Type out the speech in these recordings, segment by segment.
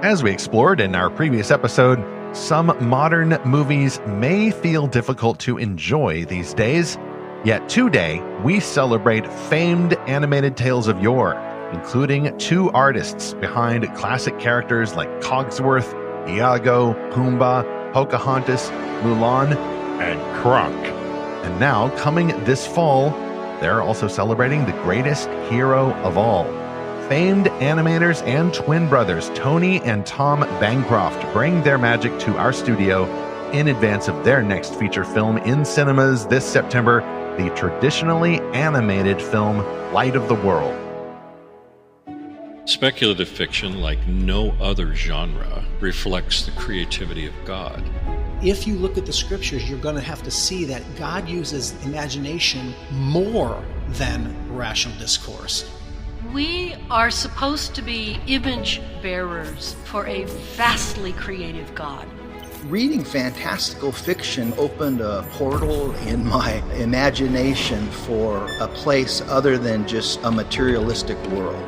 As we explored in our previous episode, some modern movies may feel difficult to enjoy these days. Yet today, we celebrate famed animated tales of yore, including two artists behind classic characters like Cogsworth, Iago, Pumbaa, Pocahontas, Mulan, and Kronk. And now, coming this fall, they're also celebrating the greatest hero of all. Famed animators and twin brothers Tony and Tom Bancroft bring their magic to our studio in advance of their next feature film in cinemas this September, the traditionally animated film Light of the World. Speculative fiction, like no other genre, reflects the creativity of God. If you look at the scriptures, you're going to have to see that God uses imagination more than rational discourse. We are supposed to be image bearers for a vastly creative God. Reading fantastical fiction opened a portal in my imagination for a place other than just a materialistic world.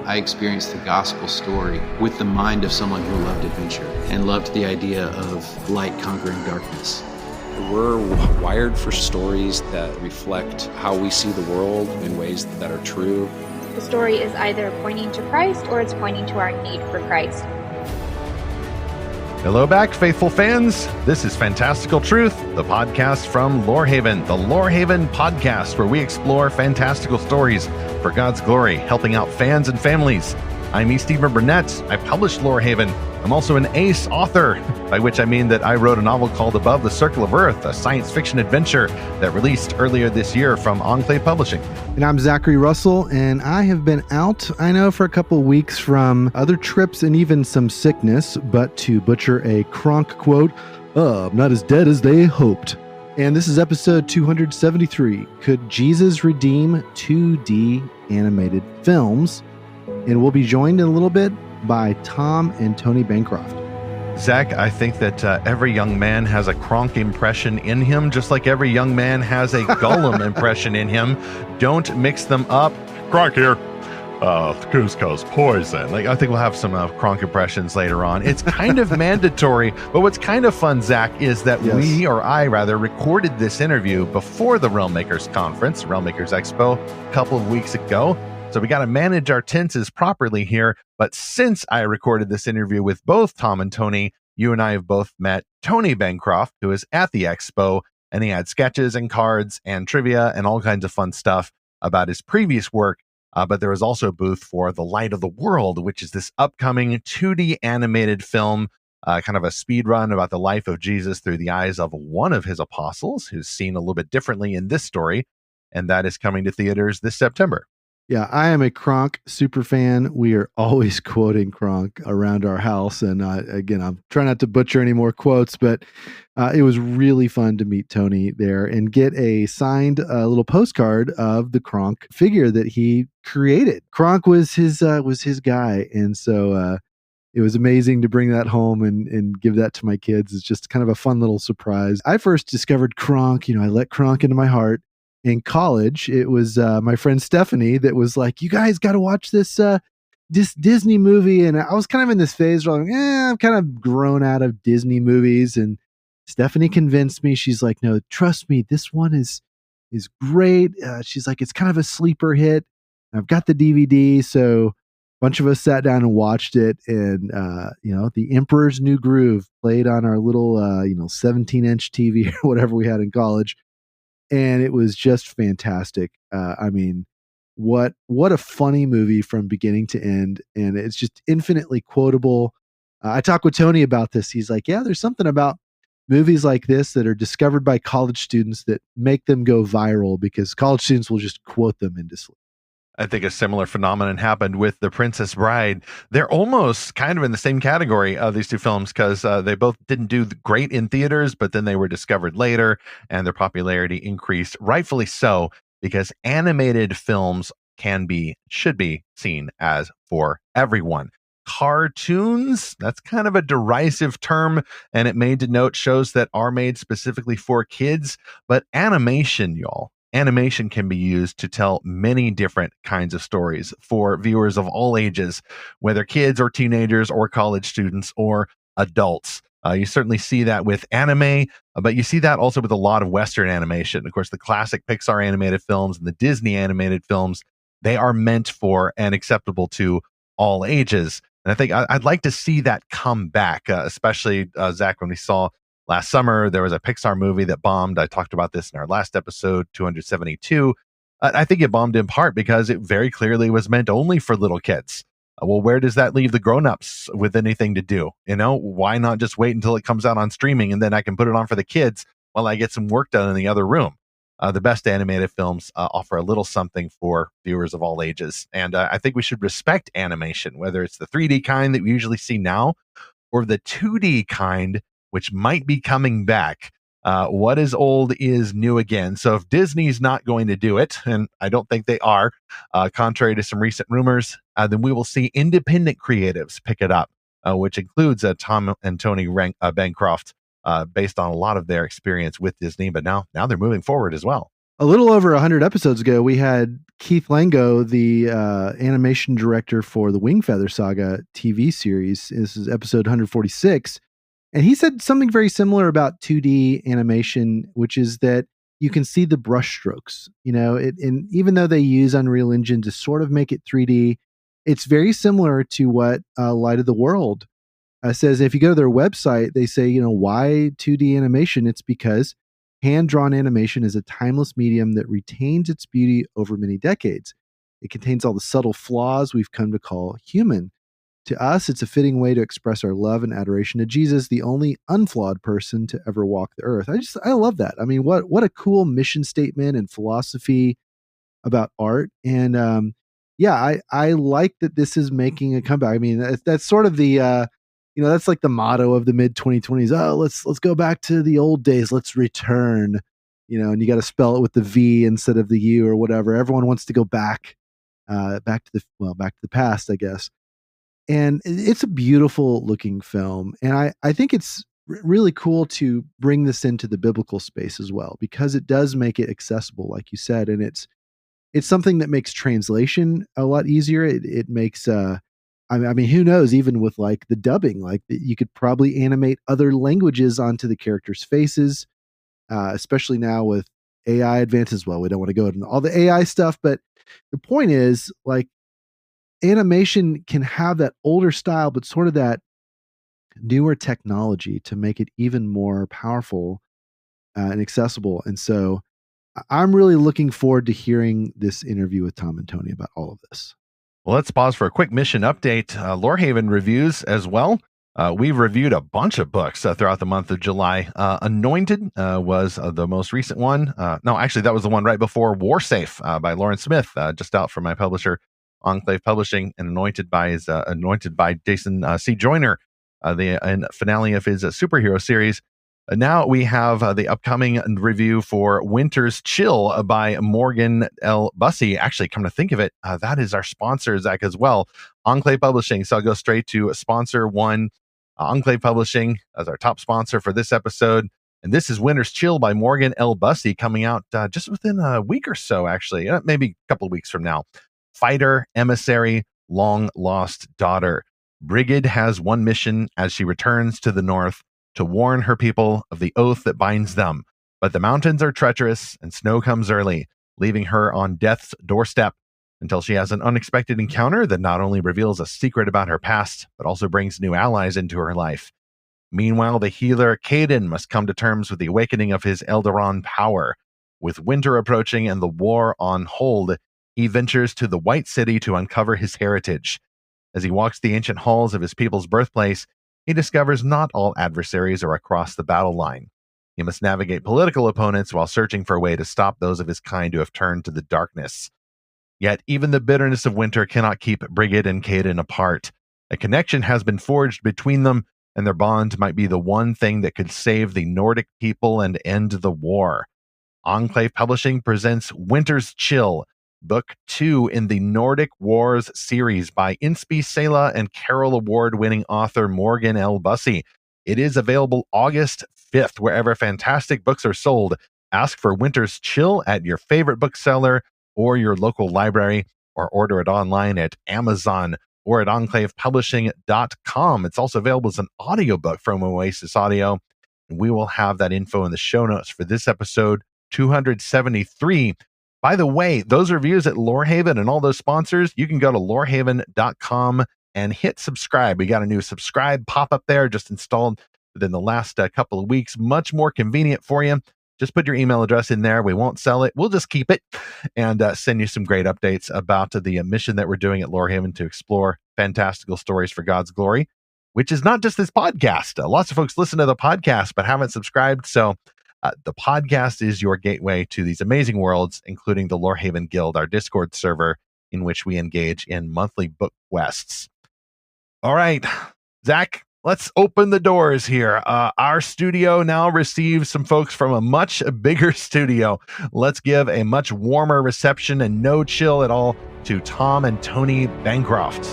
I experienced the gospel story with the mind of someone who loved adventure and loved the idea of light conquering darkness. We're wired for stories that reflect how we see the world in ways that are true. The story is either pointing to Christ or it's pointing to our need for Christ. Hello back, faithful fans. This is Fantastical Truth, the podcast from Lorehaven, the Lorehaven podcast, where we explore fantastical stories for God's glory, helping out fans and families. I'm E. Stephen Burnett. I publish Lorehaven. I'm also an ace author, by which I mean that I wrote a novel called Above the Circle of Earth, a science fiction adventure that released earlier this year from Enclave Publishing. And I'm Zackary Russell, and I have been out, I know, for a couple of weeks from other trips and even some sickness, but to butcher a Kronk quote, I'm not as dead as they hoped. And this is episode 273, Could Jesus Redeem 2D Animated Films? And we'll be joined in a little bit by Tom and Tony Bancroft. Zach, I think that every young man has a Kronk impression in him, just like every young man has a Gollum impression in him. Don't mix them up. Kronk here. Cusco's poison. I think we'll have some Kronk impressions later on. It's kind of mandatory, but what's kind of fun, Zach, is that I recorded this interview before the Realmmakers Conference, Realmmakers Expo, a couple of weeks ago. So we got to manage our tenses properly here. But since I recorded this interview with both Tom and Tony, you and I have both met Tony Bancroft, who is at the expo, and he had sketches and cards and trivia and all kinds of fun stuff about his previous work. But there was also a booth for The Light of the World, which is this upcoming 2D animated film, kind of a speed run about the life of Jesus through the eyes of one of his apostles, who's seen a little bit differently in this story. And that is coming to theaters this September. Yeah, I am a Kronk super fan. We are always quoting Kronk around our house. And again, I'm trying not to butcher any more quotes, but it was really fun to meet Tony there and get a signed little postcard of the Kronk figure that he created. Kronk was his guy. And so it was amazing to bring that home and give that to my kids. It's just kind of a fun little surprise. I first discovered Kronk, I let Kronk into my heart. In college, it was my friend Stephanie that was like, you guys got to watch this Disney movie. And I was kind of in this phase where I'm like, I'm kind of grown out of Disney movies. And Stephanie convinced me. She's like, no, trust me, this one is great. She's like, it's kind of a sleeper hit. I've got the DVD. So a bunch of us sat down and watched it. And, The Emperor's New Groove played on our little, 17-inch TV or whatever we had in college. And it was just fantastic. What a funny movie from beginning to end. And it's just infinitely quotable. I talked with Tony about this. He's like, yeah, there's something about movies like this that are discovered by college students that make them go viral because college students will just quote them into sleep. I think a similar phenomenon happened with The Princess Bride. They're almost kind of in the same category of these two films because they both didn't do great in theaters, but then they were discovered later and their popularity increased, rightfully so, because animated films should be seen as for everyone. Cartoons, that's kind of a derisive term, and it may denote shows that are made specifically for kids, but animation, y'all, animation can be used to tell many different kinds of stories for viewers of all ages, whether kids or teenagers or college students or adults. You certainly see that with anime, but you see that also with a lot of Western animation. Of course, the classic Pixar animated films and the Disney animated films, they are meant for and acceptable to all ages. And I think I'd like to see that come back, especially, Zach, when we saw last summer, there was a Pixar movie that bombed. I talked about this in our last episode, 272. I think it bombed in part because it very clearly was meant only for little kids. Well, where does that leave the grown-ups with anything to do? Why not just wait until it comes out on streaming and then I can put it on for the kids while I get some work done in the other room? The best animated films offer a little something for viewers of all ages. And I think we should respect animation, whether it's the 3D kind that we usually see now or the 2D kind, which might be coming back. What is old is new again. So if Disney's not going to do it, and I don't think they are, contrary to some recent rumors, then we will see independent creatives pick it up, which includes Tom and Tony Bancroft, based on a lot of their experience with Disney. But now they're moving forward as well. A little over 100 episodes ago, we had Keith Lango, the animation director for the Wingfeather Saga TV series. This is episode 146. And he said something very similar about 2D animation, which is that you can see the brushstrokes, and even though they use Unreal Engine to sort of make it 3D, it's very similar to what Light of the World says. If you go to their website, they say, why 2D animation? It's because hand-drawn animation is a timeless medium that retains its beauty over many decades. It contains all the subtle flaws we've come to call human. To us, it's a fitting way to express our love and adoration to Jesus, the only unflawed person to ever walk the earth. I love that. I mean, what a cool mission statement and philosophy about art. And I like that this is making a comeback. I mean, that's sort of the that's like the motto of the mid 2020s. Oh, let's go back to the old days. Let's return. And you got to spell it with the V instead of the U or whatever. Everyone wants to go back to the past, I guess. And it's a beautiful looking film. And I think it's really cool to bring this into the biblical space as well, because it does make it accessible, like you said. And it's something that makes translation a lot easier. It makes, I mean, who knows, even with like the dubbing, like you could probably animate other languages onto the characters' faces, especially now with AI advances. Well, we don't want to go into all the AI stuff, but the point is, like, animation can have that older style, but sort of that newer technology to make it even more powerful and accessible. And so I'm really looking forward to hearing this interview with Tom and Tony about all of this. Well, let's pause for a quick mission update. Lorehaven reviews as well. We've reviewed a bunch of books throughout the month of July. Anointed was the most recent one. No, actually, that was the one right before War Safe by Lauren Smith, just out from my publisher, Enclave Publishing, and anointed by Jason C. Joyner, the finale of his superhero series. Now we have the upcoming review for Winter's Chill by Morgan L. Bussey. Actually, come to think of it, that is our sponsor, Zach, as well, Enclave Publishing. So I'll go straight to sponsor one, Enclave Publishing as our top sponsor for this episode. And this is Winter's Chill by Morgan L. Bussey, coming out just within a week or so, actually, maybe a couple of weeks from now. Fighter, emissary, long lost daughter. Brigid has one mission as she returns to the north to warn her people of the oath that binds them. But the mountains are treacherous and snow comes early, leaving her on death's doorstep until she has an unexpected encounter that not only reveals a secret about her past, but also brings new allies into her life. Meanwhile, the healer Caden must come to terms with the awakening of his Eldaron power. With winter approaching and the war on hold, he ventures to the White City to uncover his heritage. As he walks the ancient halls of his people's birthplace, he discovers not all adversaries are across the battle line. He must navigate political opponents while searching for a way to stop those of his kind who have turned to the darkness. Yet even the bitterness of winter cannot keep Brigid and Caden apart. A connection has been forged between them, and their bond might be the one thing that could save the Nordic people and end the war. Enclave Publishing presents Winter's Chill, Book 2 in the Nordic Wars series by Inspi Sela and Carol Award-winning author Morgan L. Bussey. It is available August 5th, wherever fantastic books are sold. Ask for Winter's Chill at your favorite bookseller or your local library, or order it online at Amazon or at enclavepublishing.com. It's also available as an audiobook from Oasis Audio. And we will have that info in the show notes for this episode 273. By the way, those reviews at Lorehaven and all those sponsors, you can go to lorehaven.com and hit subscribe. We got a new subscribe pop-up there just installed within the last couple of weeks. Much more convenient for you. Just put your email address in there. We won't sell it. We'll just keep it and send you some great updates about the mission that we're doing at Lorehaven to explore fantastical stories for God's glory, which is not just this podcast. Lots of folks listen to the podcast but haven't subscribed. So the podcast is your gateway to these amazing worlds, including the Lorehaven Guild, our Discord server, in which we engage in monthly book quests. All right, Zach, let's open the doors here. Our studio now receives some folks from a much bigger studio. Let's give a much warmer reception and no chill at all to Tom and Tony Bancroft.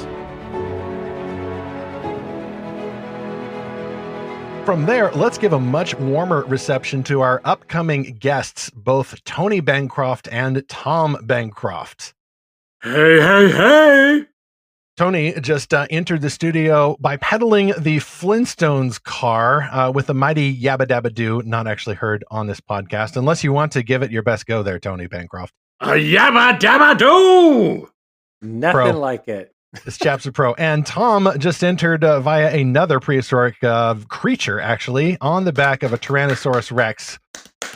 From there, let's give a much warmer reception to our upcoming guests, both Tony Bancroft and Tom Bancroft. Hey, hey, hey! Tony just entered the studio by pedaling the Flintstones car with a mighty yabba dabba doo, not actually heard on this podcast, unless you want to give it your best go there, Tony Bancroft. A yabba dabba doo! Nothing Pro. like it. This chap's a pro. And Tom just entered via another prehistoric creature, actually, on the back of a Tyrannosaurus Rex,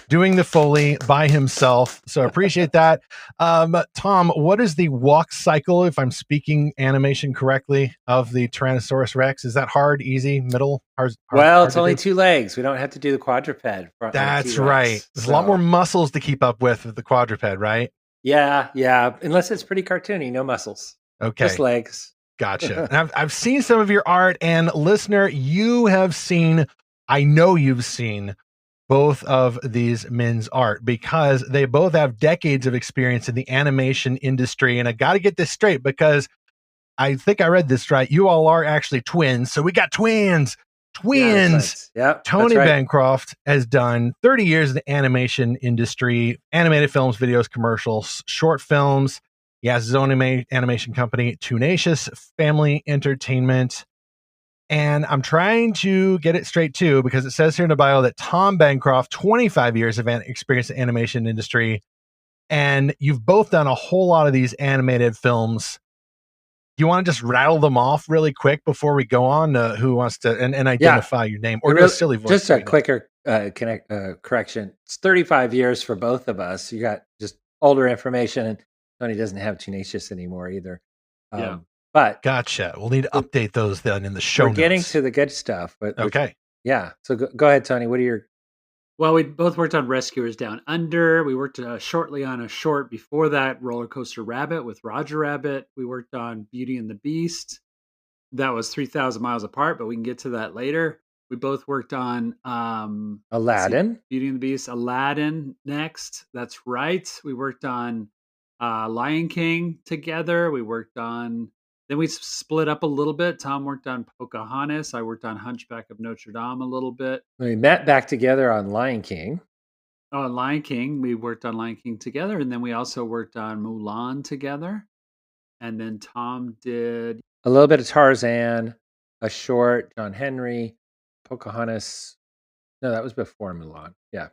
doing the Foley by himself. So appreciate that. Tom, what is the walk cycle, if I'm speaking animation correctly, of the Tyrannosaurus Rex? Is that hard, easy, middle? Hard, well, it's only 2 legs. We don't have to do the quadruped. That's right. There's a lot more muscles to keep up with the quadruped, right? Yeah. Unless it's pretty cartoony, no muscles. Okay. Just legs. Gotcha. And I've seen some of your art, and listener, I know you've seen both of these men's art because they both have decades of experience in the animation industry. And I got to get this straight because I think I read this right. You all are actually twins. So we got twins. Yeah, Tony Bancroft has done 30 years in the animation industry, animated films, videos, commercials, short films. He has his own animation company, Tunacious Family Entertainment. And I'm trying to get it straight too, because it says here in the bio that Tom Bancroft, 25 years of experience in the animation industry. And you've both done a whole lot of these animated films. Do you want to just rattle them off really quick before we go on? Who wants to and identify your name or just silly voice? Just a quicker correction. It's 35 years for both of us. You got just older information, and Tony doesn't have Tunacious anymore either. But gotcha. We'll need to update those then in the show notes. We're getting to the good stuff. But okay. Yeah. So go ahead, Tony. What are your... Well, we both worked on Rescuers Down Under. We worked shortly on a short before that, Roller Coaster Rabbit with Roger Rabbit. We worked on Beauty and the Beast. That was 3,000 miles apart, but we can get to that later. We both worked on Aladdin. Beauty and the Beast, Aladdin next. That's right. We worked on Lion King together. We worked on... Then we split up a little bit. Tom worked on Pocahontas. I worked on Hunchback of Notre Dame a little bit. We met back together on Lion King. Oh, Lion King. We worked on Lion King together. And then we also worked on Mulan together. And then Tom did... a little bit of Tarzan, a short, John Henry, Pocahontas. No, that was before Mulan. Yeah.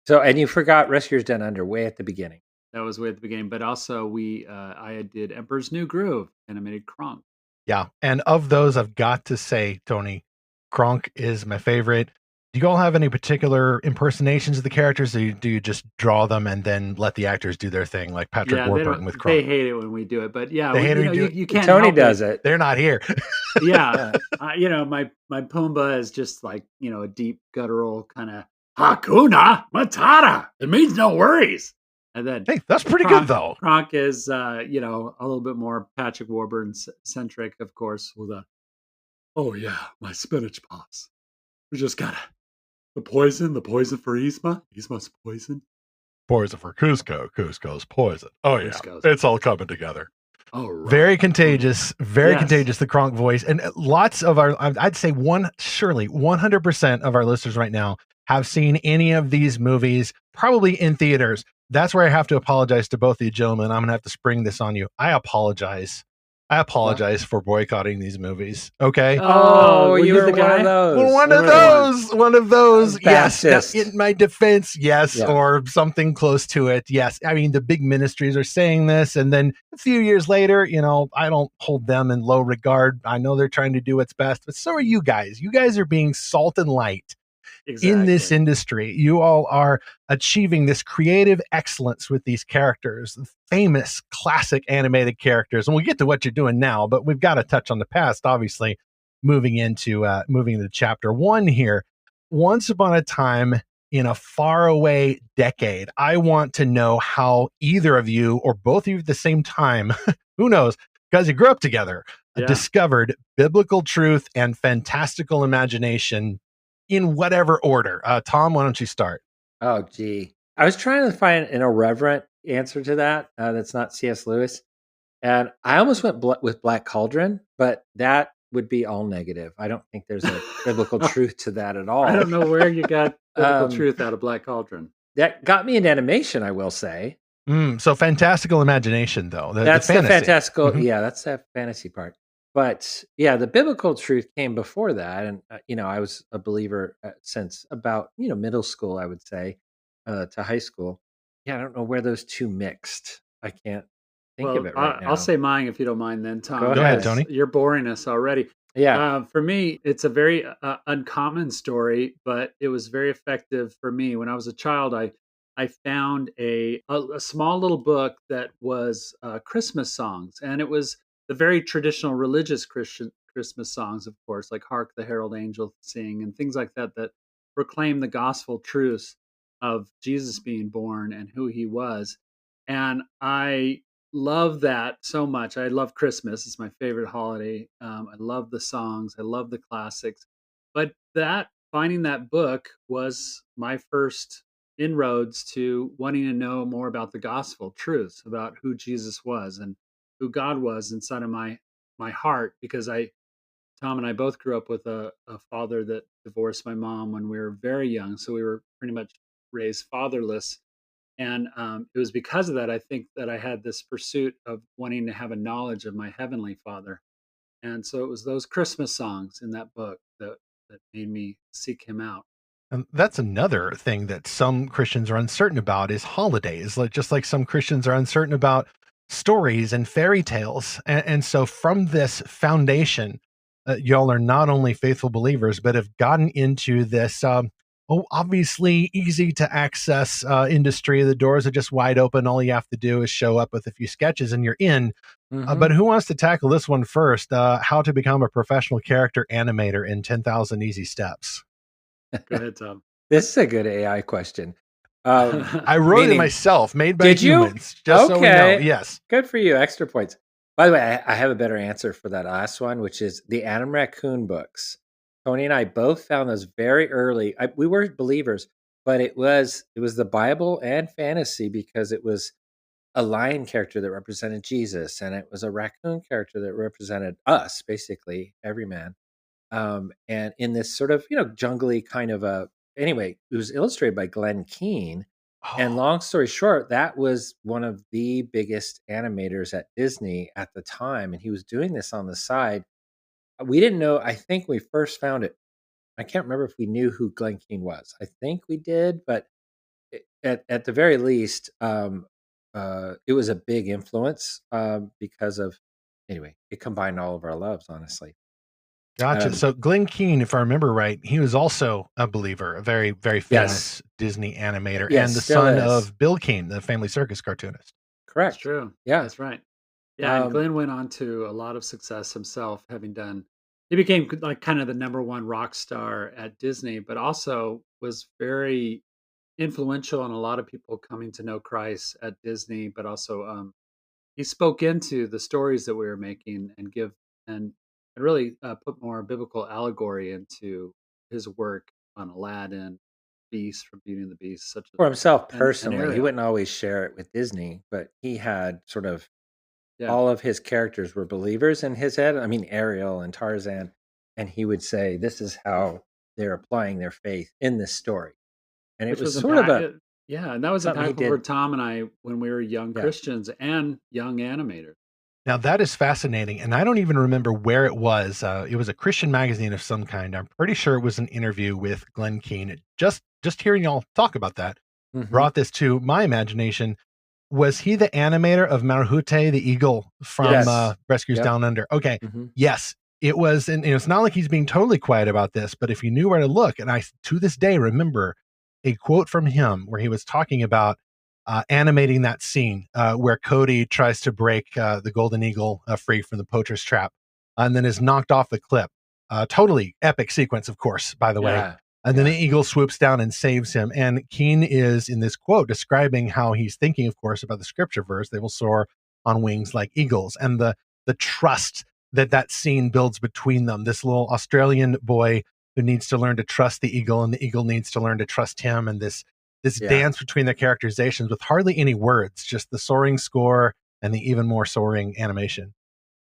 So, and you forgot Rescuers Down Under way at the beginning. That was way at the beginning, but also I did Emperor's New Groove, animated Kronk. Yeah, and of those, I've got to say, Tony, Kronk is my favorite. Do you all have any particular impersonations of the characters, or do you just draw them and then let the actors do their thing, like Patrick Warburton with Kronk? They hate it when we do it, but yeah, you can't. Tony does it. They're not here. Yeah, my Pumbaa is just like a deep guttural kind of Hakuna Matata. It means no worries. And then, hey, that's pretty good though. Kronk is, a little bit more Patrick Warburton centric, of course, with oh yeah, my spinach paws. We just got the poison for Yzma's poison. Poison for Cusco's poison. Oh yeah, it's all coming together. Oh, right. Very contagious, contagious, the Kronk voice. And lots of I'd say 100% of our listeners right now have seen any of these movies, probably in theaters. That's where I have to apologize to both of you gentlemen. I'm gonna have to spring this on you. I apologize for boycotting these movies. Okay. Oh, were you you were the one guy? of those. Well, one of You were the those, one of those. Yes. Now, Fascist. in my defense, yes, Yeah. or something close to it. Yes. I mean, the big ministries are saying this, and then a few years later, I don't hold them in low regard. I know they're trying to do what's best, but so are you guys. You guys are being salt and light in this Exactly. industry. You all are achieving this creative excellence with these characters, famous classic animated characters. And we'll get to what you're doing now, but we've got to touch on the past, obviously, moving into chapter 1 here. Once upon a time in a faraway decade, I want to know how either of you or both of you at the same time, who knows, because you grew up together, Yeah. discovered biblical truth and fantastical imagination in whatever order. Tom, why don't you start? Oh, gee. I was trying to find an irreverent answer to that that's not C.S. Lewis. And I almost went with Black Cauldron, but that would be all negative. I don't think there's a biblical truth to that at all. I don't know where you got biblical Um, truth out of Black Cauldron. That got me into animation, I will say. So fantastical imagination, though. That's the fantasy. fantastical. Mhm. Yeah, that's that fantasy part. But yeah, the biblical truth came before that, and I was a believer since about middle school, I would say, to high school. Yeah, I don't know where those two mixed. I can't think of it right now. I'll say mine if you don't mind then, Tom. Go ahead, Tony. You're boring us already. Yeah. For me, it's a very uncommon story, but it was very effective for me. When I was a child, I found a small little book that was Christmas songs, and it was the very traditional religious Christian Christmas songs, of course, like "Hark the Herald Angels Sing" and things like that that proclaim the gospel truths of Jesus being born and who he was. And I love that so much. I love Christmas. It's my favorite holiday. I love the songs. I love the classics. But finding that book was my first inroads to wanting to know more about the gospel truths, about who Jesus was and who God was inside of my heart. Because Tom and I both grew up with a father that divorced my mom when we were very young, so we were pretty much raised fatherless. And it was because of that, I think, that I had this pursuit of wanting to have a knowledge of my heavenly Father. And so it was those Christmas songs in that book that made me seek him out. And that's another thing that some Christians are uncertain about is holidays, just like some Christians are uncertain about stories and fairy tales. And so from this foundation, y'all are not only faithful believers, but have gotten into this obviously easy to access industry. The doors are just wide open. All you have to do is show up with a few sketches and you're in. But who wants to tackle this one first? How to become a professional character animator in 10,000 easy steps. Go ahead, Tom. This is a good AI question. I wrote it myself, made by humans. You? Just so we know. Yes. Good for you. Extra points. By the way, I have a better answer for that last one, which is the Adam Raccoon books. Tony and I both found those very early. We were believers, but it was the Bible and fantasy because it was a lion character that represented Jesus, and it was a raccoon character that represented us, basically every man. And in this sort of jungly kind of anyway, it was illustrated by Glenn Keane. And long story short, that was one of the biggest animators at Disney at the time, and he was doing this on the side. We didn't know. I think we first found it. I can't remember if we knew who Glenn Keane was. I think we did, but at the very least, it was a big influence because of anyway. It combined all of our loves, honestly. Gotcha. So Glenn Keane, if I remember right, he was also a believer, a very, very famous Disney animator, and the son of Bill Keane, the Family Circus cartoonist. Correct. That's true. Yeah, that's right. Yeah, and Glenn went on to a lot of success himself, he became like kind of the number one rock star at Disney, but also was very influential in a lot of people coming to know Christ at Disney, but also he spoke into the stories that we were making and really put more biblical allegory into his work on Aladdin, Beast from Beauty and the Beast. For himself personally, he wouldn't always share it with Disney, but he had sort of all of his characters were believers in his head. I mean, Ariel and Tarzan, and he would say, "This is how they're applying their faith in this story." And it was sort of Yeah, and that was Something he impactful for did. Tom and I when we were young Yeah. Christians and young animators. Now that is fascinating, and I don't even remember where it was. It was a Christian magazine of some kind. I'm pretty sure it was an interview with Glenn Keane. Just hearing y'all talk about that brought this to my imagination. Was he the animator of Marhute, the eagle from Yes. Rescuers Yep. Down Under? Okay, Mhm. yes, it was. And it's not like he's being totally quiet about this, but if you knew where to look, and I to this day remember a quote from him where he was talking about animating that scene where Cody tries to break the golden eagle free from the poacher's trap, and then is knocked off the cliff. Totally epic sequence, of course, by the way. Yeah. And then Yeah. the eagle swoops down and saves him. And Keane is in this quote describing how he's thinking, of course, about the scripture verse, "They will soar on wings like eagles," and the trust that scene builds between them. This little Australian boy who needs to learn to trust the eagle, and the eagle needs to learn to trust him, and this Yeah. dance between their characterizations with hardly any words, just the soaring score and the even more soaring animation.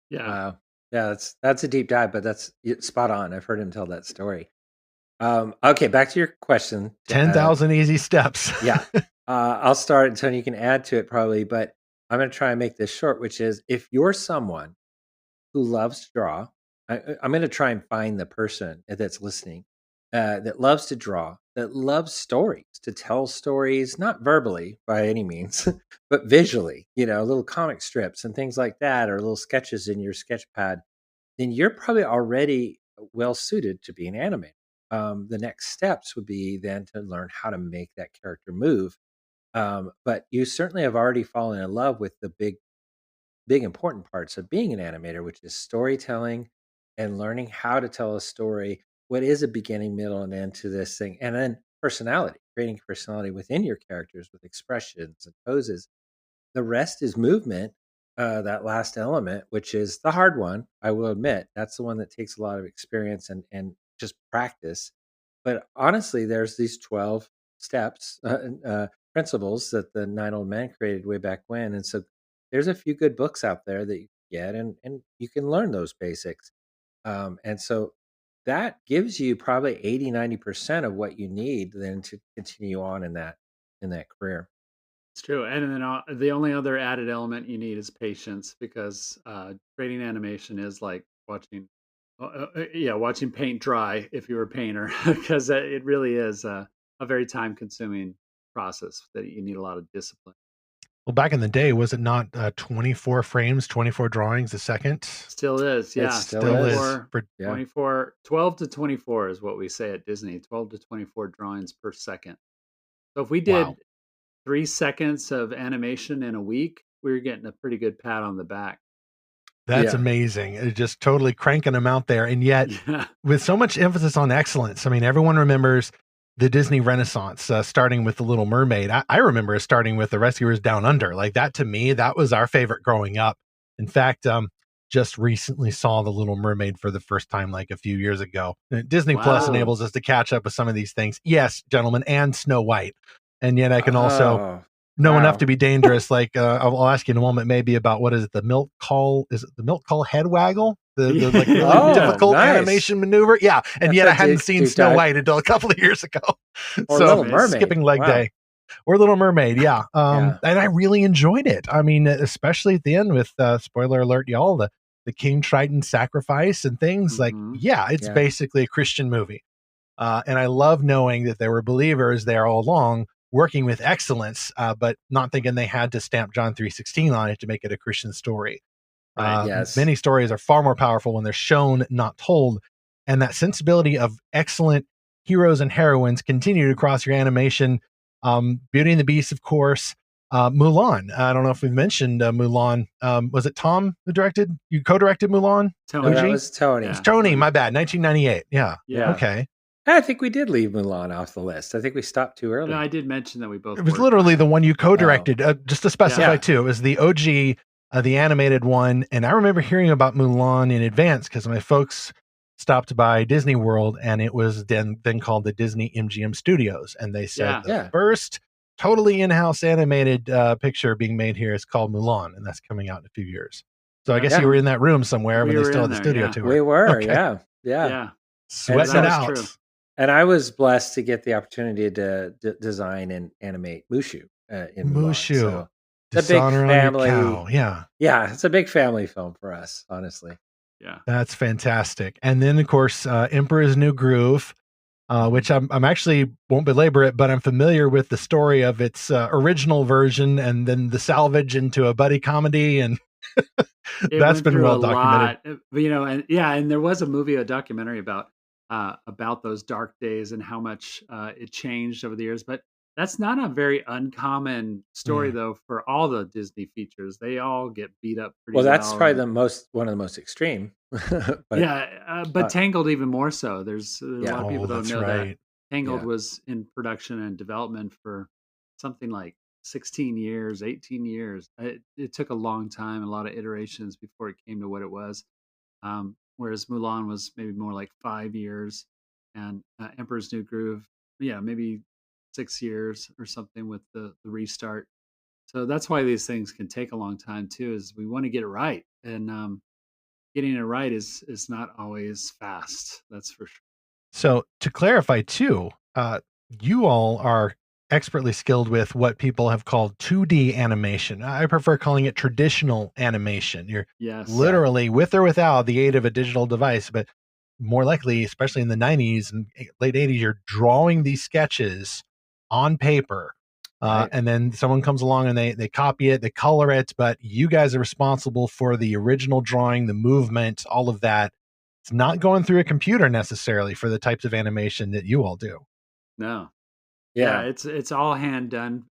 Yeah. Wow. Yeah, that's a deep dive, but that's spot on. I've heard him tell that story. Okay, back to your question. 10,000 easy steps. Yeah. I'll start, and Tony, you can add to it probably, but I'm going to try and make this short, which is if you're someone who loves to draw, I'm going to try and find the person that's listening that loves to draw, that loves stories, to tell stories, not verbally by any means, but visually, little comic strips and things like that, or little sketches in your sketch pad, then you're probably already well suited to be an animator. The next steps would be then to learn how to make that character move. But you certainly have already fallen in love with the big important parts of being an animator, which is storytelling and learning how to tell a story. What is a beginning, middle, and end to this thing? And then personality, creating personality within your characters with expressions and poses. The rest is movement. That last element, which is the hard one, I will admit, that's the one that takes a lot of experience and just practice. But honestly, there's these 12 steps, principles that the 9 Old Men created way back when. And so there's a few good books out there that you can get, and you can learn those basics. And so that gives you probably 80-90% of what you need then to continue on in that career. It's true. And then the only other added element you need is patience, because creating animation is like watching paint dry if you're a painter, because it really is a very time consuming process that you need a lot of discipline. Well, back in the day, was it not 24 frames, 24 drawings a second? Still is, yeah. It still is. 12 to 24 is what we say at Disney, 12 to 24 drawings per second. So if we did 3 seconds of animation in a week, we were getting a pretty good pat on the back. That's amazing. It's just totally cranking them out there. And yet, with so much emphasis on excellence, I mean, everyone remembers the Disney Renaissance, starting with The Little Mermaid. I remember starting with The Rescuers Down Under. Like that, to me, that was our favorite growing up. In fact, just recently saw The Little Mermaid for the first time, like a few years ago. Disney Plus enables us to catch up with some of these things. Yes, gentlemen, and Snow White. And yet I can also know enough to be dangerous. Like I'll ask you in a moment, maybe about what is it? The milk call? Is it the milk call head waggle? The like really difficult animation maneuver. Yeah. And yet I hadn't seen Snow White until a couple of years ago. Or Little Mermaid. Skipping leg day. Or Little Mermaid. Yeah. And I really enjoyed it. I mean, especially at the end with spoiler alert, y'all, the King Triton sacrifice and things like, it's basically a Christian movie. And I love knowing that there were believers there all along working with excellence, but not thinking they had to stamp John 3:16 on it to make it a Christian story. Many stories are far more powerful when they're shown, not told. And that sensibility of excellent heroes and heroines continued across your animation. Beauty and the Beast, of course. Mulan. I don't know if we've mentioned Mulan. Was it Tom who directed? You co-directed Mulan? Tony. That was Tony. It's Tony, my bad. 1998. Yeah. Okay. I think we did leave Mulan off the list. I think we stopped too early. No, I did mention that we both. It was literally the one you co-directed. Just to specify too, it was the OG, the animated one. And I remember hearing about Mulan in advance because my folks stopped by Disney World, and it was then called the Disney MGM Studios, and they said the first totally in-house animated picture being made here is called Mulan, and that's coming out in a few years. So I guess you were in that room somewhere when they still had the studio tour. We were, yeah. Sweating it out. True. And I was blessed to get the opportunity to design and animate Mushu in Mulan. Mushu, So it's a big Dishonor on Your Cow. family. Yeah. Yeah, it's a big family film for us, honestly. Yeah. That's fantastic. And then, of course, Emperor's New Groove, which I'm actually won't belabor it, but I'm familiar with the story of its original version and then the salvage into a buddy comedy, and It that's went been through well a documented. lot, and there was a movie, a documentary about those dark days and how much it changed over the years. But that's not a very uncommon story, Mm. though, for all the Disney features. They all get beat up pretty Well, that's well. probably one of the most extreme. But Tangled even more so. There's a lot of people don't that's know right. that Tangled Yeah. was in production and development for something like 16 years, 18 years. It took a long time, a lot of iterations before it came to what it was. Whereas Mulan was maybe more like 5 years, and Emperor's New Groove, yeah, maybe 6 years or something with the restart. So that's why these things can take a long time too. Is we want to get it right, and getting it right is not always fast. That's for sure. So to clarify too, you all are expertly skilled with what people have called 2D animation. I prefer calling it traditional animation. You're Yes. literally, with or without the aid of a digital device, but more likely, especially in the 90s and late 80s, you're drawing these sketches on paper. Right. And then someone comes along and they copy it, they color it, but you guys are responsible for the original drawing, the movement, all of that. It's not going through a computer necessarily for the types of animation that you all do. No. Yeah. It's all hand done,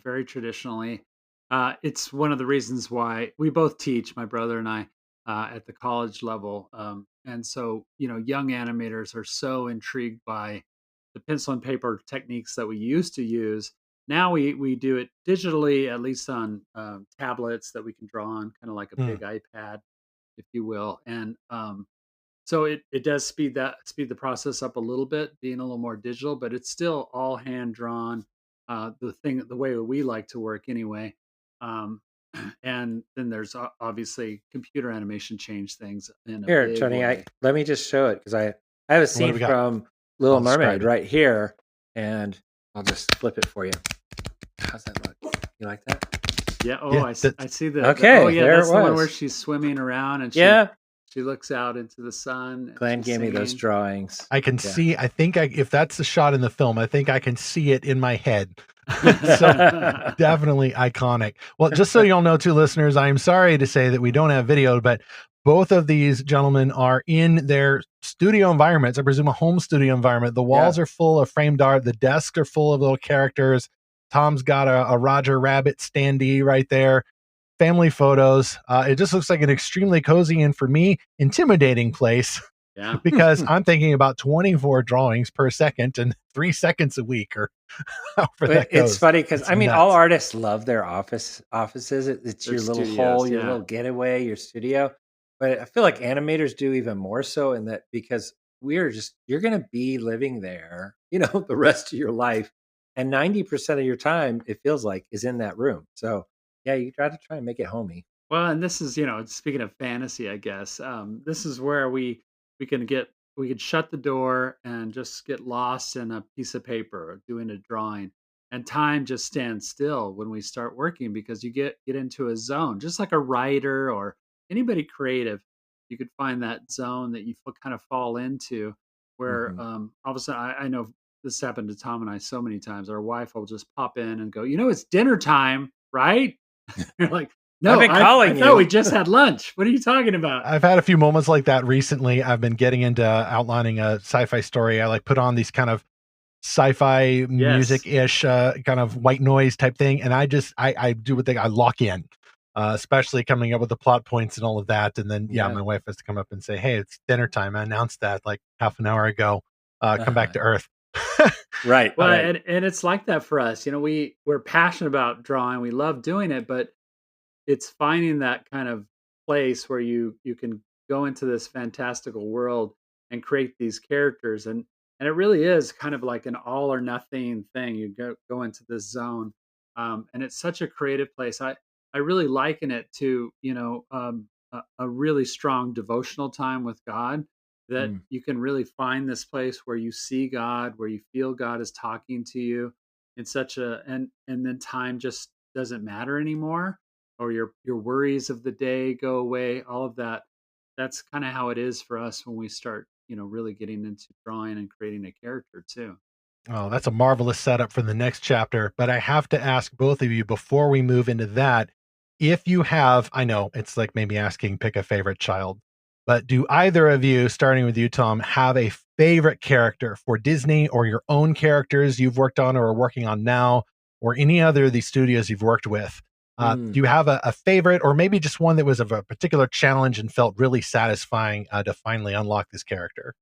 very traditionally. It's one of the reasons why we both teach, my brother and I, at the college level. And so, young animators are so intrigued by the pencil and paper techniques that we used to use. Now we do it digitally, at least on tablets that we can draw on, kind of like a big iPad, if you will. And so it does speed the process up a little bit, being a little more digital, but it's still all hand drawn. The way we like to work anyway. Um, and then there's obviously computer animation change things in a Here, big Tony, way. let me just show it because I have a do scene we got? from Little I'll describe Mermaid it. right here, and I'll just flip it for you. How's that look? You like that? Yeah. Oh, Yeah, I that's- see the. Okay, Oh, yeah. there That's it the one was. where she's swimming around and Yeah. she looks out into the sun. and Glenn she's gave me those singing. drawings. I can Yeah. see, if that's the shot in the film, I think I can see it in my head. So definitely iconic. Well, just so y'all know, too, listeners, I am sorry to say that we don't have video, but both of these gentlemen are in their studio environments. I presume a home studio environment. The walls are full of framed art. The desks are full of little characters. Tom's got a Roger Rabbit standee right there. Family photos. It just looks like an extremely cozy and, for me, intimidating place. Yeah. Because I'm thinking about 24 drawings per second and 3 seconds a week, or however that goes. It's funny because It's all nuts. artists love their offices. It's Their your little studios, hole, your yeah. little getaway, your studio. But I feel like animators do even more so in that because you're going to be living there, the rest of your life, and 90% of your time it feels like is in that room. So yeah, you got to try and make it homey. Well, and this is, speaking of fantasy, I guess, this is where we could shut the door and just get lost in a piece of paper or doing a drawing, and time just stands still when we start working because you get into a zone, just like a writer or anybody creative. You could find that zone that you kind of fall into, where all of a sudden, I know this happened to Tom and I so many times. Our wife will just pop in and go, it's dinner time, right? You're like, no, I've been calling I thought you. we just had lunch. What are you talking about? I've had a few moments like that recently. I've been getting into outlining a sci-fi story. I put on these kind of sci-fi music-ish kind of white noise type thing, and I do what I lock in, especially coming up with the plot points and all of that. And then my wife has to come up and say, "Hey, it's dinner time." I announced that like half an hour ago. Come back to Earth. Right. Well, right. and it's like that for us. We're passionate about drawing. We love doing it, but it's finding that kind of place where you can go into this fantastical world and create these characters, and it really is kind of like an all or nothing thing. You go into this zone, and it's such a creative place. I really liken it to a really strong devotional time with God, that Mm. you can really find this place where you see God, where you feel God is talking to you in such a and then time just doesn't matter anymore, or your worries of the day go away, all of that. That's kind of how it is for us when we start, really getting into drawing and creating a character too. Oh, that's a marvelous setup for the next chapter. But I have to ask both of you before we move into that, if you have, I know it's like maybe asking pick a favorite child, but do either of you, starting with you, Tom, have a favorite character for Disney or your own characters you've worked on or are working on now, or any other of these studios you've worked with? Mm. Do you have a favorite, or maybe just one that was of a particular challenge and felt really satisfying to finally unlock this character?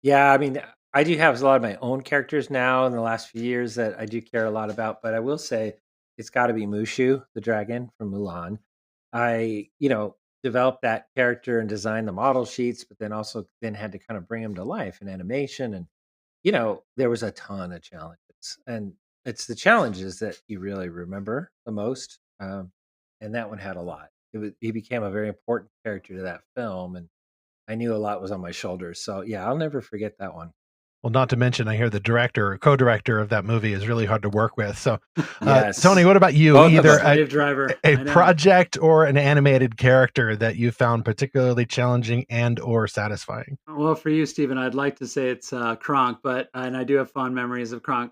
Yeah, I mean, I do have a lot of my own characters now in the last few years that I do care a lot about, but I will say it's got to be Mushu, the dragon from Mulan. I, developed that character and designed the model sheets, but then also then had to kind of bring him to life in animation. And, there was a ton of challenges. And it's the challenges that you really remember the most. And that one had a lot. He became a very important character to that film. And I knew a lot was on my shoulders. So yeah, I'll never forget that one. Well, not to mention, I hear the director or co-director of that movie is really hard to work with. So, Yes. Tony, what about you? Both of Either us. Slave driver. a I know. project or an animated character that you found particularly challenging and or satisfying? Well, for you, Stephen, I'd like to say it's Kronk, and I do have fond memories of Kronk.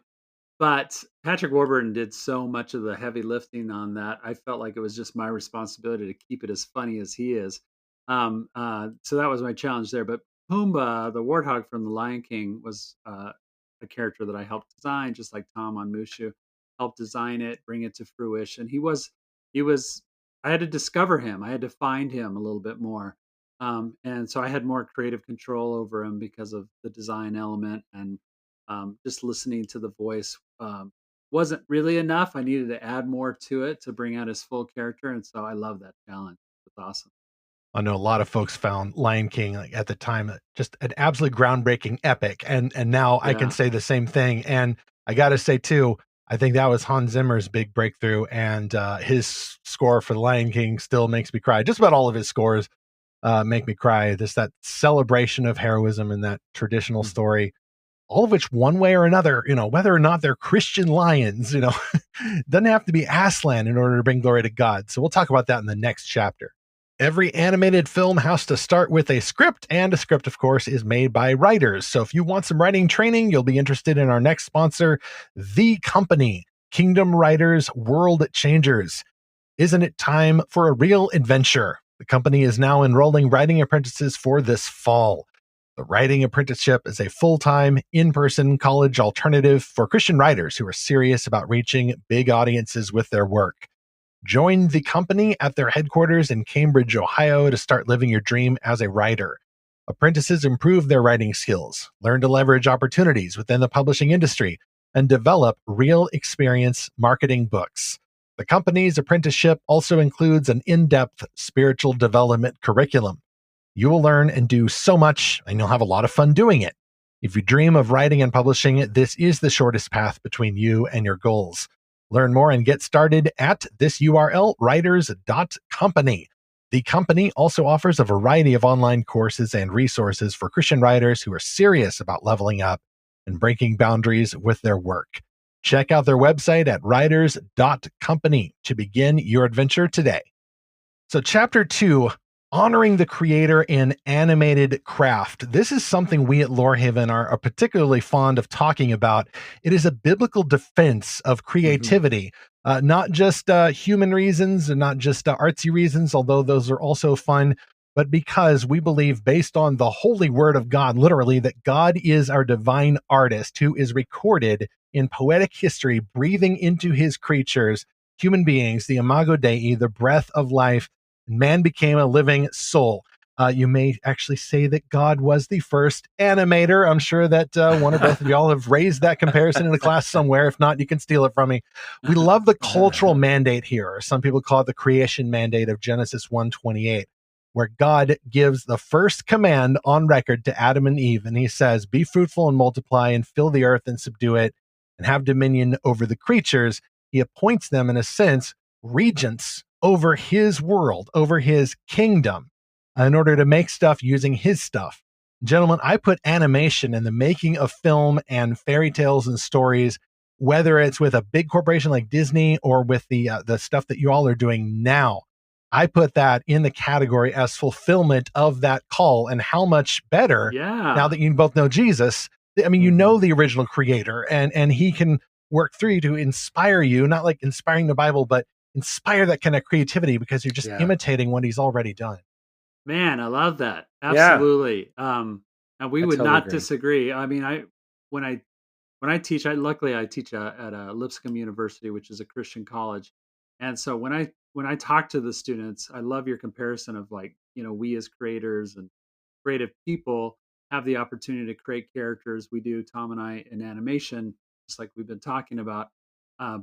But Patrick Warburton did so much of the heavy lifting on that. I felt like it was just my responsibility to keep it as funny as he is. So that was my challenge there. But Pumbaa, the warthog from The Lion King, was a character that I helped design, just like Tom on Mushu, helped design it, bring it to fruition. He was. I had to discover him. I had to find him a little bit more, and so I had more creative control over him because of the design element and just listening to the voice wasn't really enough. I needed to add more to it to bring out his full character, and so I love that challenge. It's awesome. I know a lot of folks found Lion King like, at the time just an absolutely groundbreaking epic, and now I can Yeah. say the same thing. And I got to say too, I think that was Hans Zimmer's big breakthrough, and his score for The Lion King still makes me cry. Just about all of his scores make me cry. Just that celebration of heroism in that traditional story, all of which one way or another, whether or not they're Christian lions, doesn't have to be Aslan in order to bring glory to God. So we'll talk about that in the next chapter. Every animated film has to start with a script, and a script, of course, is made by writers. So if you want some writing training, you'll be interested in our next sponsor, The Company, Kingdom Writers World Changers. Isn't it time for a real adventure? The company is now enrolling writing apprentices for this fall. The writing apprenticeship is a full-time, in-person college alternative for Christian writers who are serious about reaching big audiences with their work. Join The Company at their headquarters in Cambridge, Ohio to start living your dream as a writer. Apprentices improve their writing skills, learn to leverage opportunities within the publishing industry, and develop real experience marketing books. The company's apprenticeship also includes an in-depth spiritual development curriculum. You will learn and do so much, and you'll have a lot of fun doing it. If you dream of writing and publishing, this is the shortest path between you and your goals. Learn more and get started at this URL, writers.company. The company also offers a variety of online courses and resources for Christian writers who are serious about leveling up and breaking boundaries with their work. Check out their website at writers.company to begin your adventure today. So chapter 2, honoring the creator in animated craft. This is something we at Lorehaven are particularly fond of talking about. It is a biblical defense of creativity, not just human reasons and not just artsy reasons, although those are also fun, but because we believe, based on the holy word of God, literally, that God is our divine artist who is recorded in poetic history, breathing into his creatures, human beings, the imago Dei, the breath of life. Man became a living soul. You may actually say that God was the first animator. I'm sure that one or both of y'all have raised that comparison in a class somewhere. If not, you can steal it from me. We love the cultural mandate here, or some people call it the creation mandate of Genesis 1:28, where God gives the first command on record to Adam and Eve. And he says, be fruitful and multiply and fill the earth and subdue it and have dominion over the creatures. He appoints them, in a sense, regents over his world, over his kingdom, in order to make stuff using his stuff. Gentlemen, I put animation in the making of film and fairy tales and stories, whether it's with a big corporation like Disney or with the stuff that you all are doing now. I put that in the category as fulfillment of that call, and how much better now that you both know Jesus. I mean, you know the original creator, and he can work through you to inspire you, not like inspiring the Bible, but inspire that kind of creativity because you're just imitating what he's already done. Man, I love that. Yeah. Absolutely. And we I would totally not agree. disagree. I mean, when I teach, luckily I teach at Lipscomb University, which is a Christian college, and so when I talk to the students, I love your comparison of like, we as creators and creative people have the opportunity to create characters. We do, Tom and I, in animation, just like we've been talking about,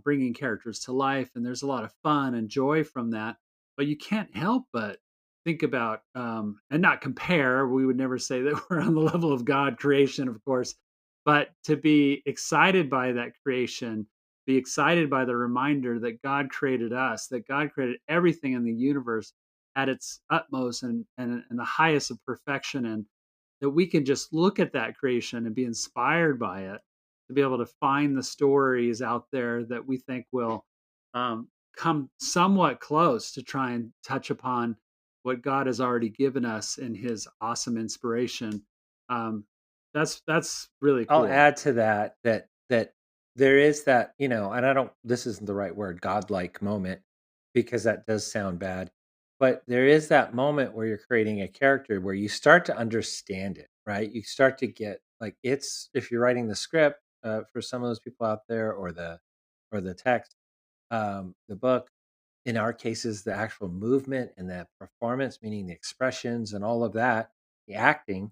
bringing characters to life, and there's a lot of fun and joy from that. But you can't help but think about and not compare. We would never say that we're on the level of God creation, of course, but to be excited by that creation, be excited by the reminder that God created us, that God created everything in the universe at its utmost and the highest of perfection, and that we can just look at that creation and be inspired by it, to be able to find the stories out there that we think will come somewhat close to try and touch upon what God has already given us in His awesome inspiration. Um, that's really I'll cool. add to that there is that, and I don't, this isn't the right word, godlike moment, because that does sound bad. But there is that moment where you're creating a character where you start to understand it, right? You start to get like, it's, if you're writing the script for some of those people out there, or the text, the book, in our cases, the actual movement and the performance, meaning the expressions and all of that, the acting,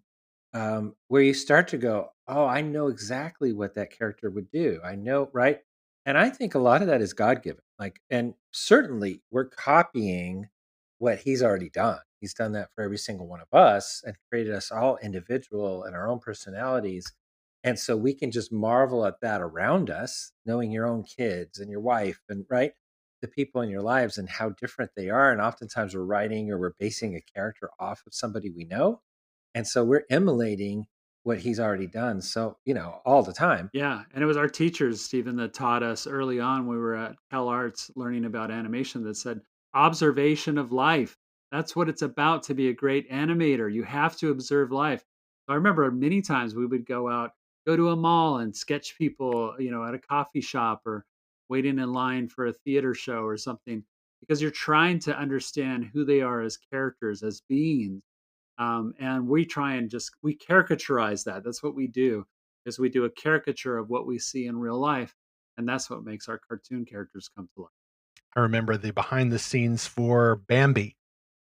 where you start to go, oh, I know exactly what that character would do. I know, right? And I think a lot of that is God given. Like, and certainly we're copying what he's already done. He's done that for every single one of us and created us all individual and our own personalities. And so we can just marvel at that around us, knowing your own kids and your wife and right, the people in your lives and how different they are. And oftentimes we're writing or we're basing a character off of somebody we know. And so we're emulating what he's already done. So, all the time. Yeah, and it was our teachers, Stephen, that taught us early on. We were at Cal Arts learning about animation, that said observation of life. That's what it's about to be a great animator. You have to observe life. I remember many times we would go to a mall and sketch people, at a coffee shop or waiting in line for a theater show or something, because you're trying to understand who they are as characters, as beings. And we try and we caricaturize that. That's what we do, is we do a caricature of what we see in real life, and that's what makes our cartoon characters come to life. I remember the behind the scenes for Bambi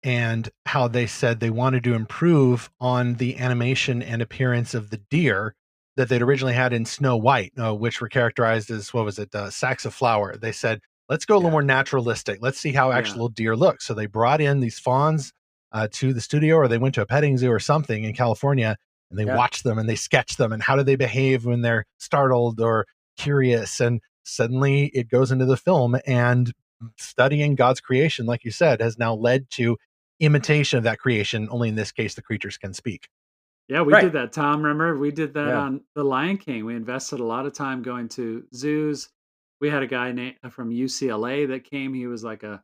and how they said they wanted to improve on the animation and appearance of the deer that they'd originally had in Snow White, which were characterized as, what was it, sacks of flour. They said, let's go a little more naturalistic. Let's see how actual deer look. So they brought in these fawns to the studio, or they went to a petting zoo or something in California, and they watched them and they sketched them and how do they behave when they're startled or curious. And suddenly it goes into the film, and studying God's creation, like you said, has now led to imitation of that creation. Only in this case, the creatures can speak. Yeah, we did that, Tom. Remember, we did that Yeah. on The Lion King. We invested a lot of time going to zoos. We had a guy from UCLA that came. He was like a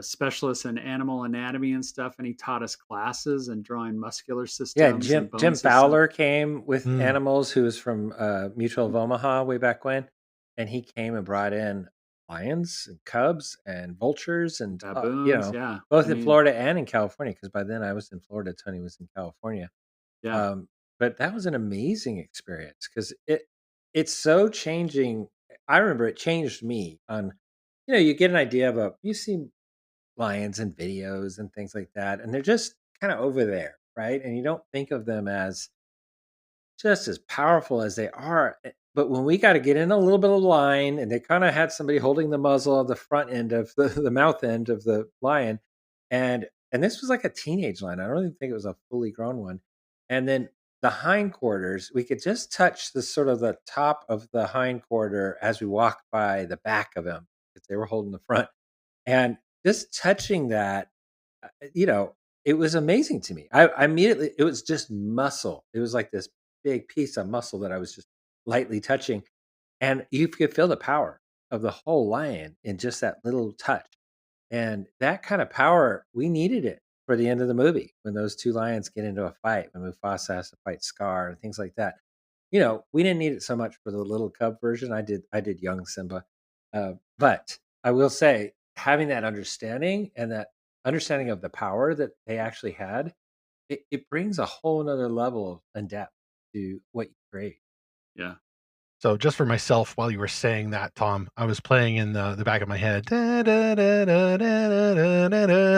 specialist in animal anatomy and stuff, and he taught us classes and drawing muscular systems. Yeah, and bone Jim systems. Fowler came with animals, who was from Mutual of Omaha way back when, and he came and brought in lions and cubs and vultures and baboons. both in Florida and in California, because by then I was in Florida, Tony was in California. Yeah. But that was an amazing experience because it's so changing. I remember it changed me on, you get an idea of you see lions and videos and things like that, and they're just kind of over there, right? And you don't think of them as just as powerful as they are. But when we got to get in a little bit of line, and they kind of had somebody holding the muzzle of the front end of the mouth end of the lion, and this was like a teenage lion. I don't even think it was a fully grown one. And then the hindquarters, we could just touch the sort of the top of the hindquarter as we walked by the back of him, because they were holding the front. And just touching that, it was amazing to me. I immediately, it was just muscle. It was like this big piece of muscle that I was just lightly touching. And you could feel the power of the whole lion in just that little touch. And that kind of power, we needed it for the end of the movie when those two lions get into a fight, when Mufasa has to fight Scar and things like that. We didn't need it so much for the little cub version. I did young Simba. But I will say, having that understanding and that understanding of the power that they actually had, it brings a whole nother level and depth to what you create. Yeah. So just for myself, while you were saying that, Tom, I was playing in the back of my head the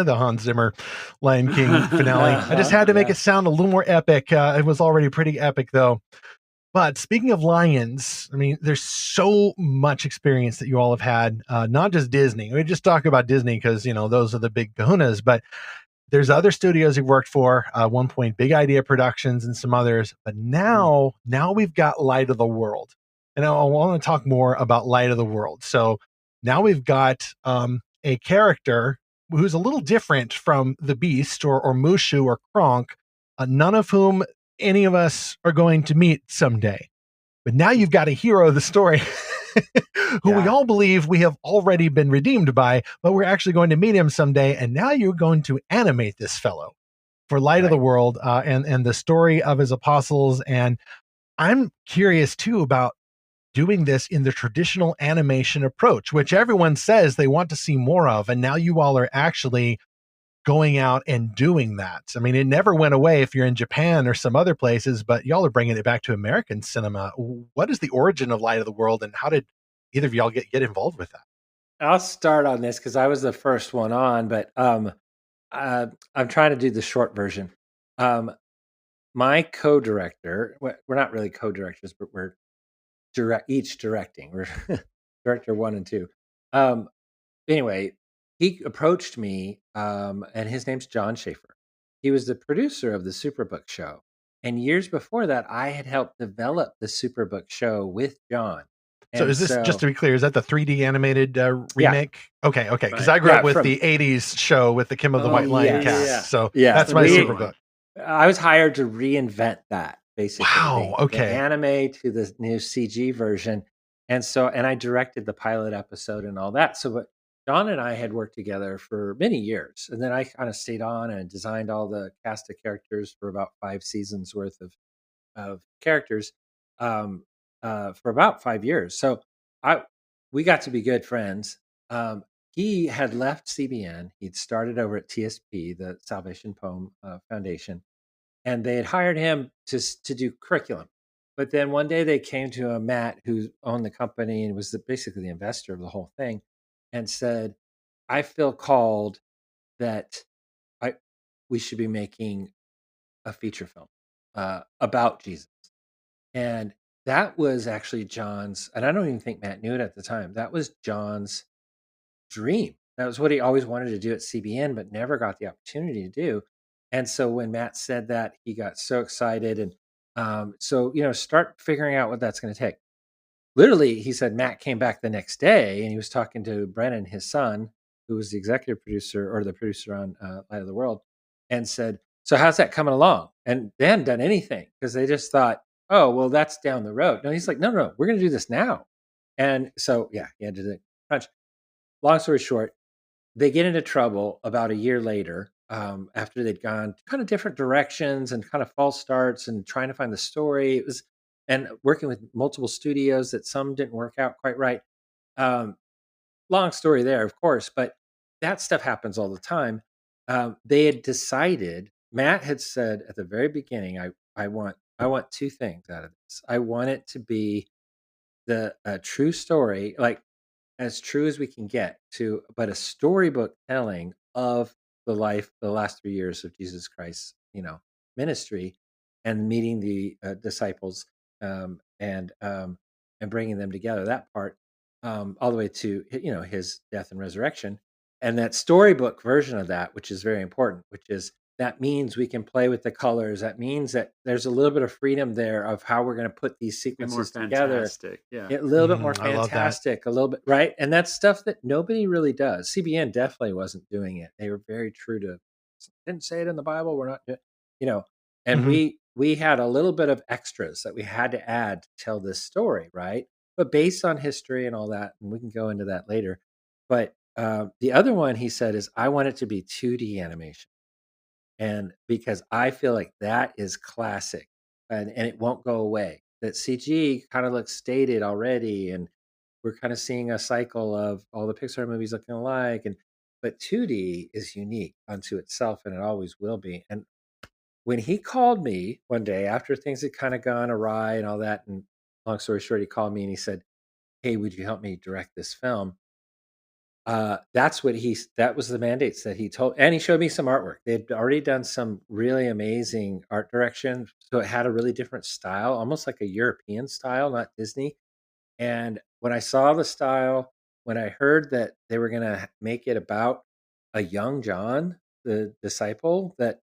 Hans Zimmer Lion King finale. I just had to make it sound a little more epic. It was already pretty epic, though. But speaking of lions, I mean, there's so much experience that you all have had, not just Disney. We just talk about Disney because, those are the big kahunas, but there's other studios you've worked for, at one point, Big Idea Productions and some others. But now we've got Light of the World. And I want to talk more about Light of the World. So now we've got a character who's a little different from the Beast or Mushu or Kronk, none of whom any of us are going to meet someday. But now you've got a hero of the story who we all believe we have already been redeemed by, but we're actually going to meet him someday. And now you're going to animate this fellow for Light of the World and the story of his apostles. And I'm curious, too, about doing this in the traditional animation approach, which everyone says they want to see more of. And now you all are actually going out and doing that. I mean, it never went away if you're in Japan or some other places, but y'all are bringing it back to American cinema. What is the origin of Light of the World, and how did either of y'all get involved with that? I'll start on this because I was the first one on, but I'm trying to do the short version. My co-director, we're not really co-directors, but we're each directing. We're director 1 and 2. Anyway, he approached me, and his name's John Schaefer. He was the producer of the Superbook show. And years before that, I had helped develop the Superbook show with John. So is this, just to be clear, is that the 3D animated remake? Yeah. Okay. Because I grew up with the 80s show with the Kim of the White Lion cast. Yeah. So that's my Superbook. I was hired to reinvent that, basically. Wow, okay. The anime to the new CG version. And I directed the pilot episode and all that. So, but John and I had worked together for many years. And then I kind of stayed on and designed all the cast of characters for about 5 seasons worth of characters for about 5 years. So we got to be good friends. He had left CBN. He'd started over at TSP, the Salvation Poem Foundation, and they had hired him to do curriculum. But then one day they came to Matt, who owned the company and was basically the investor of the whole thing, and said, I feel called that we should be making a feature film about Jesus. And that was actually John's, and I don't even think Matt knew it at the time, that was John's dream. That was what he always wanted to do at CBN, but never got the opportunity to do. And so when Matt said that, he got so excited. And start figuring out what that's going to take. Literally, he said Matt came back the next day and he was talking to Brennan, his son, who was the executive producer or the producer on Light of the World, and said, so how's that coming along? And they hadn't done anything because they just thought, oh, well, that's down the road. No, he's like, no, we're going to do this now. And so, he had to do the crunch. Long story short, they get into trouble about a year later after they'd gone kind of different directions and kind of false starts and trying to find the story. And working with multiple studios that some didn't work out quite right. Long story there, of course, but that stuff happens all the time. They had decided, Matt had said at the very beginning, I want 2 things out of this. I want it to be a true story, like as true as we can get to, but a storybook telling of the last 3 years of Jesus Christ's, ministry and meeting the disciples and bringing them together. That part all the way to his death and resurrection, and that storybook version of that, which is very important. Which is that means we can play with the colors. That means that there's a little bit of freedom there of how we're going to put these sequences together. A little bit more fantastic, a little bit right, and that's stuff that nobody really does. CBN definitely wasn't doing it. They were very true to didn't say it in the Bible. We're not, you know. And Mhm. we had a little bit of extras that we had to add to tell this story, right? But based on history and all that, and we can go into that later. But the other one he said is, I want it to be 2D animation. And because I feel like that is classic and it won't go away. That CG kind of looks dated already. And we're kind of seeing a cycle of all the Pixar movies looking alike. But 2D is unique unto itself and it always will be. And when he called me one day after things had kind of gone awry and all that, and long story short, he called me and he said, "Hey, would you help me direct this film?" That was the mandates that he told, and he showed me some artwork. They'd already done some really amazing art direction, so it had a really different style, almost like a European style, not Disney. And when I saw the style, when I heard that they were going to make it about a young John, the disciple, that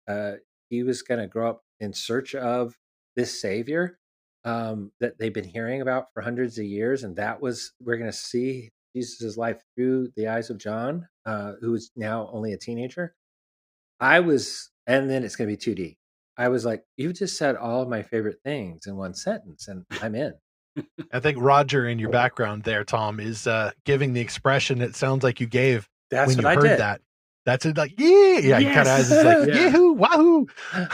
he was going to grow up in search of this savior that they've been hearing about for hundreds of years, and we're going to see Jesus' life through the eyes of John, who is now only a teenager. And then it's going to be 2D. I was like, you just said all of my favorite things in one sentence, and I'm in. I think Roger in your background there, Tom, is giving the expression it sounds like you gave That's when what you I heard did. that. That's it, like, yeah, yeah. He kind of has this like, Yeah. yahoo, wahoo.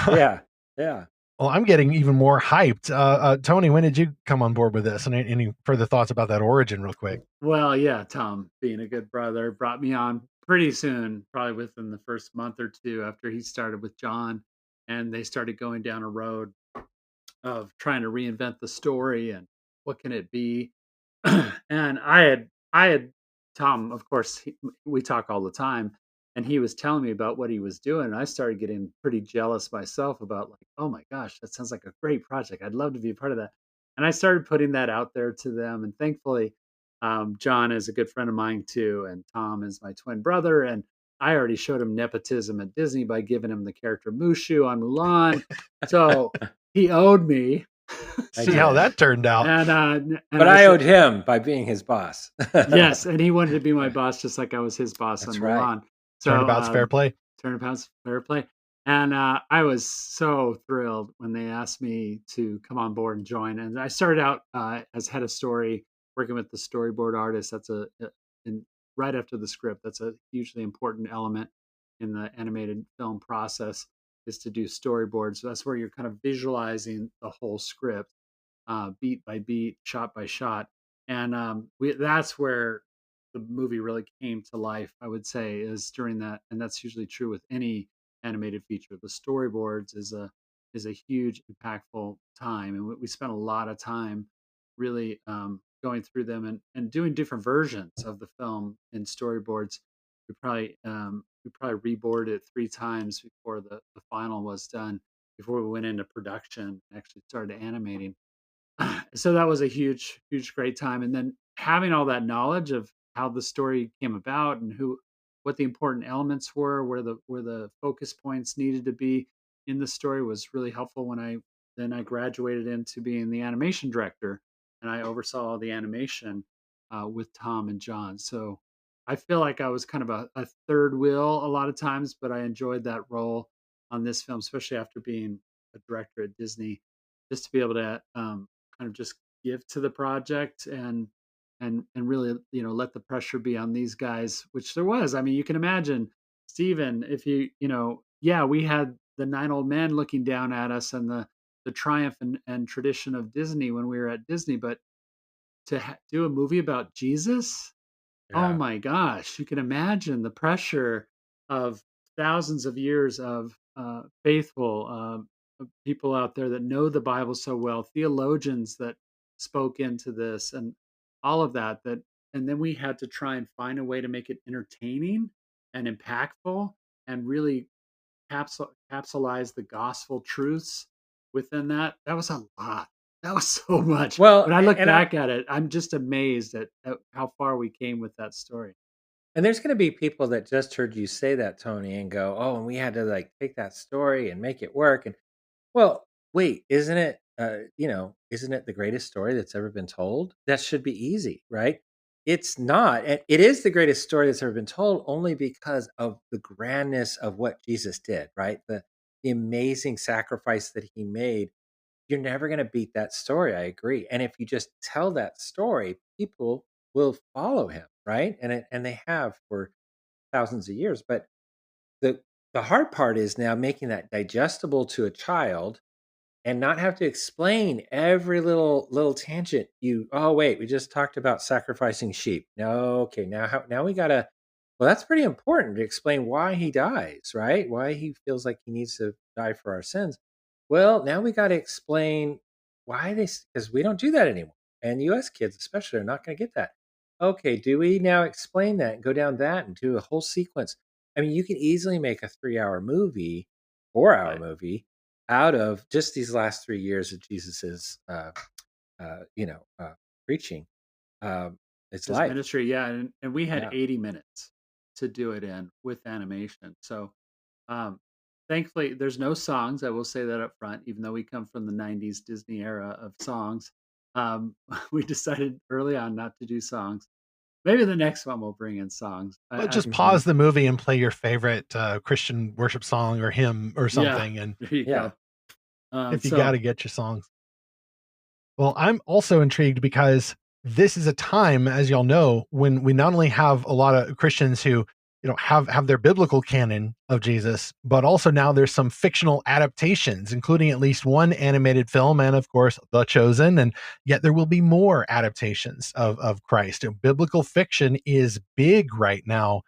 Yeah. Well, I'm getting even more hyped. Tony, when did you come on board with this? And any further thoughts about that origin, real quick? Well, yeah, Tom, being a good brother, brought me on pretty soon, probably within the first month or two after he started with John, and they started going down a road of trying to reinvent the story and what can it be. And I had Tom, of course, we talk all the time, and he was telling me about what he was doing, and I started getting pretty jealous myself about like, oh my gosh, that sounds like a great project. I'd love to be a part of that. And I started putting that out there to them, and thankfully, John is a good friend of mine too, and Tom is my twin brother, and I already showed him nepotism at Disney by giving him the character Mushu on Mulan, so he owed me. See how that turned out. But I owed him by being his boss. Yes, and he wanted to be my boss just like I was his boss on right. Mulan. So Turnabout's fair play. Turnabout's fair play. And I was so thrilled when they asked me to come on board and join. And I started out as head of story, working with the storyboard artist. That's right after the script. That's a hugely important element in the animated film process, is to do storyboards. So that's where you're kind of visualizing the whole script, beat by beat, shot by shot. And that's where the movie really came to life, I would say, is during that. And that's usually true with any animated feature. The storyboards is a huge, impactful time. And we spent a lot of time really going through them and doing different versions of the film in storyboards. We probably reboarded it 3 times before the final was done, before we went into production and actually started animating. So that was a huge, huge, great time. And then having all that knowledge of how the story came about and what the important elements were, where the focus points needed to be in the story, was really helpful when I graduated into being the animation director, and I oversaw all the animation with Tom and John. So I feel like I was kind of a third wheel a lot of times, but I enjoyed that role on this film, especially after being a director at Disney, just to be able to kind of just give to the project and really, let the pressure be on these guys, which there was. I mean, you can imagine, Stephen, if yeah, we had the 9 old men looking down at us, and the triumph and tradition of Disney when we were at Disney, but to do a movie about Jesus, oh my gosh, you can imagine the pressure of thousands of years of faithful people out there that know the Bible so well, theologians that spoke into this, and all of that. And then we had to try and find a way to make it entertaining and impactful, and really capsulize the gospel truths within that. That was a lot. That was so much. Well, when I look back at it, I'm just amazed at how far we came with that story. And there's going to be people that just heard you say that, Tony, and go, "Oh, and we had to like take that story and make it work." And well, wait, isn't it? Isn't it the greatest story that's ever been told? That should be easy, right? It's not. It is the greatest story that's ever been told only because of the grandness of what Jesus did, right? The amazing sacrifice that he made. You're never going to beat that story. I agree. And if you just tell that story, people will follow him, right? And they have for thousands of years. But the the hard part is now making that digestible to a child and not have to explain every little tangent. Oh wait, we just talked about sacrificing sheep. No, okay, now we gotta. Well, that's pretty important to explain why he dies, right? Why he feels like he needs to die for our sins. Well, now we got to explain why this, because we don't do that anymore, and U.S. kids especially are not going to get that. Okay, do we now explain that and go down that and do a whole sequence? I mean, you can easily make a 3-hour movie, 4-hour Right. movie out of just these last 3 years of Jesus's, preaching, his His life. ministry, yeah, and we had Yeah. 80 minutes to do it in with animation. So, um, thankfully, there's no songs. I will say that up front, even though we come from the 90s Disney era of songs. We decided early on not to do songs. Maybe the next one will bring in songs. Well, I just pause the movie and play your favorite Christian worship song or hymn or yeah, something, and there you Yeah. go. if you got So to get your songs. Well, I'm also intrigued because this is a time, as y'all know, when we not only have a lot of Christians who, have their biblical canon of Jesus, but also now there's some fictional adaptations, including at least one animated film, and of course, The Chosen, and yet there will be more adaptations of Christ. Biblical fiction is big right now.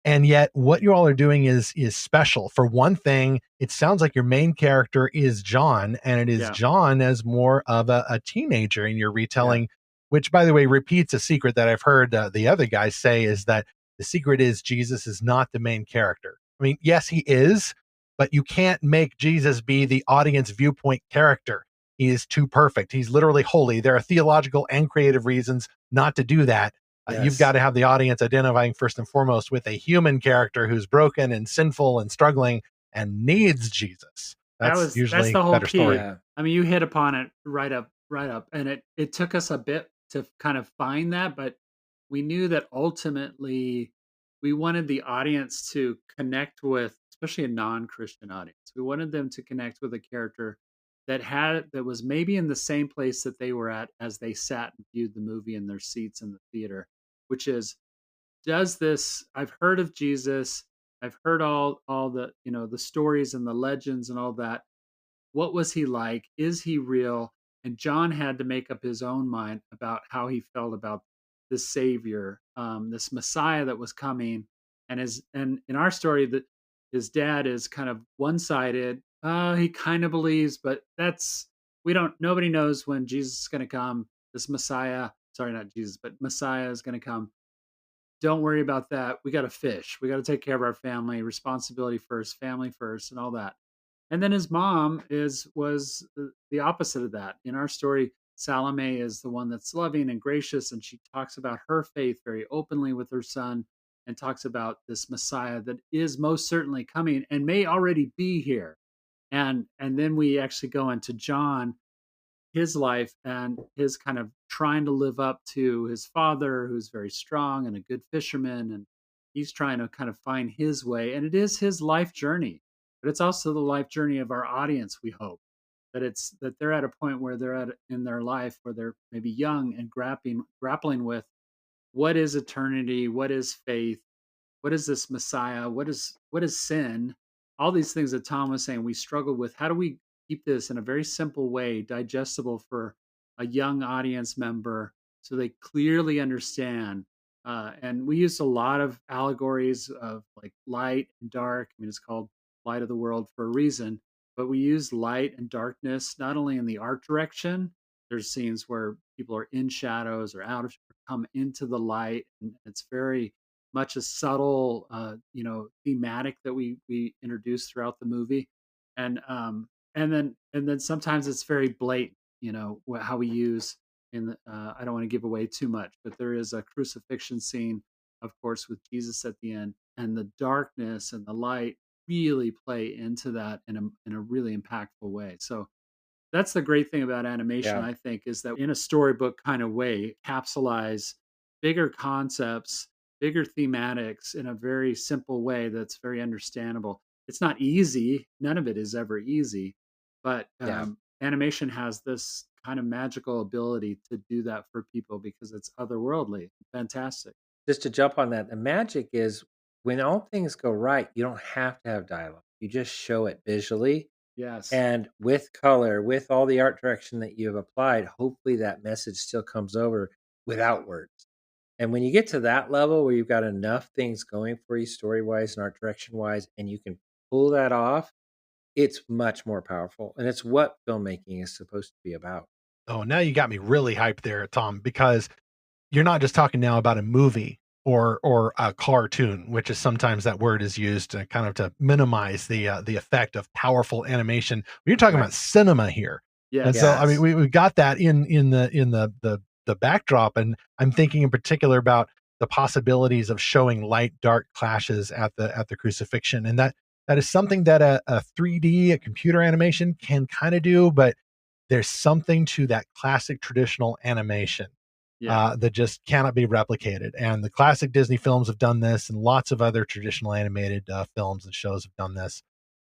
And yet what you all are doing is special. For one thing, it sounds like your main character is John, and it is yeah, John as more of a teenager in your Yeah. retelling, which, by the way, repeats a secret that I've heard the other guys say, is that the secret is Jesus is not the main character. I mean, yes, he is, but you can't make Jesus be the audience viewpoint character. He is too perfect. He's literally holy. There are theological and creative reasons not to do that. You've got Yes. to have the audience identifying first and foremost with a human character who's broken and sinful and struggling and needs Jesus. That's that's usually the a whole better story. key. Yeah. I mean, you hit upon it right up, and it took us a bit to kind of find that, but we knew that ultimately we wanted the audience to connect with, especially a non-Christian audience. We wanted them to connect with a character that was maybe in the same place that they were at as they sat and viewed the movie in their seats in the theater, which is, does this, I've heard of Jesus, I've heard all the, the stories and the legends and all that. What was he like? Is he real? And John had to make up his own mind about how he felt about this savior, this Messiah that was coming. And in our story, that his dad is kind of one-sided. He kind of believes, but that's, we don't, nobody knows when Jesus is going to come. This Messiah, sorry, not Jesus, but Messiah is going to come. Don't worry about that. We got to fish. We got to take care of our family, responsibility first, family first, and all that. And then his mom was the opposite of that. In our story, Salome is the one that's loving and gracious, and she talks about her faith very openly with her son, and talks about this Messiah that is most certainly coming and may already be here. And then we actually go into John, his life, and his kind of trying to live up to his father, who's very strong and a good fisherman, and he's trying to kind of find his way. And it is his life journey, but it's also the life journey of our audience. We hope that they're at a point where they're at in their life where they're maybe young and grappling with what is eternity, what is faith, what is this Messiah, what is sin, all these things that Tom was saying we struggle with. How do we keep this in a very simple way digestible for a young audience member so they clearly understand? And we used a lot of allegories of like light and dark. I mean, it's called Light of the World for a reason, but we use light and darkness not only in the art direction. There's scenes where people are in shadows or out of, come into the light, and it's very much a subtle, thematic that we introduce throughout the movie, and then sometimes it's very blatant, how we use in the. I don't want to give away too much, but there is a crucifixion scene, of course, with Jesus at the end, and the darkness and the light really play into that in a really impactful way. So that's the great thing about animation, Yeah. I think, is that in a storybook kind of way, capsulize bigger concepts, bigger thematics in a very simple way that's very understandable. It's not easy. None of it is ever easy, but Yeah. animation has this kind of magical ability to do that for people because it's otherworldly. Fantastic. Just to jump on that, the magic is when all things go right, you don't have to have dialogue. You just show it visually. Yes. And with color, with all the art direction that you have applied, hopefully that message still comes over without words. And when you get to that level where you've got enough things going for you, story wise and art direction wise, and you can pull that off, it's much more powerful. And it's what filmmaking is supposed to be about. Oh, now you got me really hyped there, Tom, because you're not just talking now about a movie or a cartoon, which is sometimes that word is used to kind of to minimize the effect of powerful animation. You're talking Right. about cinema here. Yeah. And so, I mean, we got that in the backdrop, and I'm thinking in particular about the possibilities of showing light dark clashes at the crucifixion, and that is something that a 3D, a computer animation can kind of do, but there's something to that classic traditional animation that just cannot be replicated. And the classic Disney films have done this, and lots of other traditional animated films and shows have done this.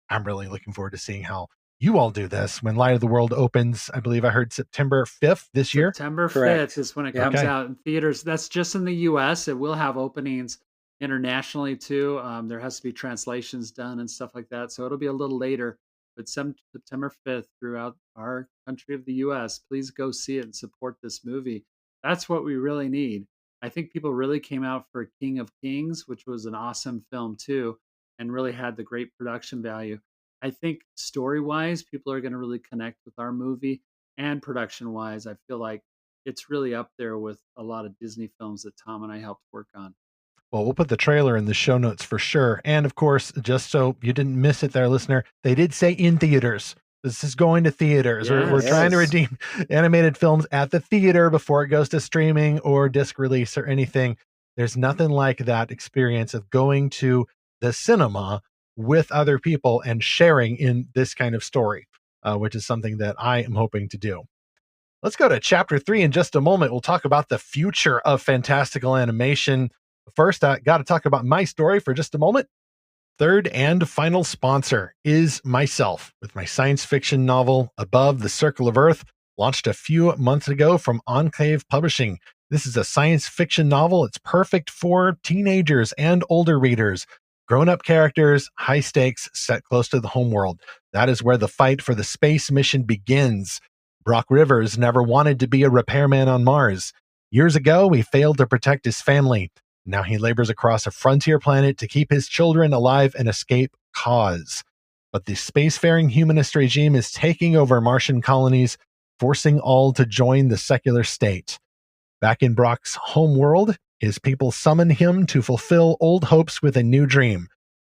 I'm really looking forward to seeing how you all do this when Light of the World opens. I believe I heard September 5th this year. September Correct. 5th is when it Yeah. comes Okay. out in theaters. That's just in the US. It will have openings internationally too. There has to be translations done and stuff like that. So it'll be a little later, but September 5th throughout our country of the US. Please go see it and support this movie. That's what we really need. I think people really came out for King of Kings, which was an awesome film too, and really had the great production value. I think story wise, people are going to really connect with our movie, and production wise, I feel like it's really up there with a lot of Disney films that Tom and I helped work on. Well, we'll put the trailer in the show notes for sure. And of course, just so you didn't miss it there, listener, they did say in theaters. This is going to theaters. We're trying to Yes. redeem animated films at the theater before it goes to streaming or disc release or anything. There's nothing like that experience of going to the cinema with other people and sharing in this kind of story, which is something that I am hoping to do. Let's go to chapter 3 in just a moment. We'll talk about the future of fantastical animation. First, I got to talk about my story for just a moment. Third and final sponsor is myself with my science fiction novel, Above the Circle of Earth, launched a few months ago from Enclave Publishing. This is a science fiction novel. It's perfect for teenagers and older readers. Grown-up characters, high stakes, set close to the homeworld. That is where the fight for the space mission begins. Brock Rivers never wanted to be a repairman on Mars. Years ago, he failed to protect his family. Now he labors across a frontier planet to keep his children alive and escape cause. But the spacefaring humanist regime is taking over Martian colonies, forcing all to join the secular state. Back in Brock's homeworld, his people summon him to fulfill old hopes with a new dream.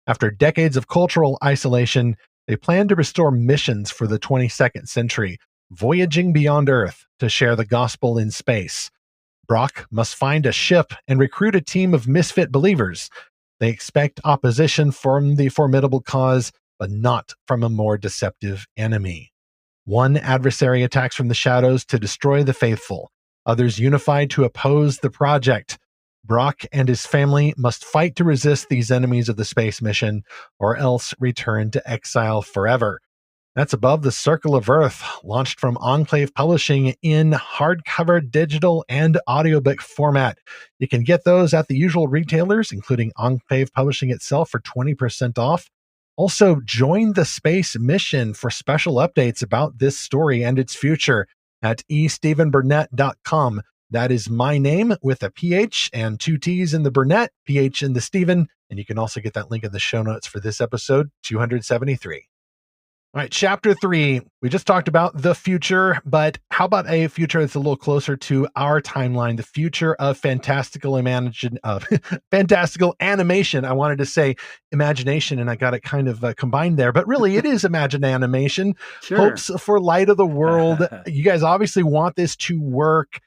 After decades of cultural isolation, they plan to restore missions for the 22nd century, voyaging beyond Earth to share the gospel in space. Brock must find a ship and recruit a team of misfit believers. They expect opposition from the formidable cause, but not from a more deceptive enemy. One adversary attacks from the shadows to destroy the faithful. Others unify to oppose the project. Brock and his family must fight to resist these enemies of the space mission, or else return to exile forever. That's Above the Circle of Earth, launched from Enclave Publishing in hardcover, digital, and audiobook format. You can get those at the usual retailers, including Enclave Publishing itself, for 20% off. Also, join the space mission for special updates about this story and its future at estephenburnett.com. That is my name with a PH and 2 T's in the Burnett, PH in the Stephen, and you can also get that link in the show notes for this episode 273. All right, chapter 3. We just talked about the future, but how about a future that's a little closer to our timeline? The future of fantastical fantastical animation. I wanted to say imagination, and I got it kind of combined there, but really it is imagine animation. Sure. Hopes for Light of the World. You guys obviously want this to work,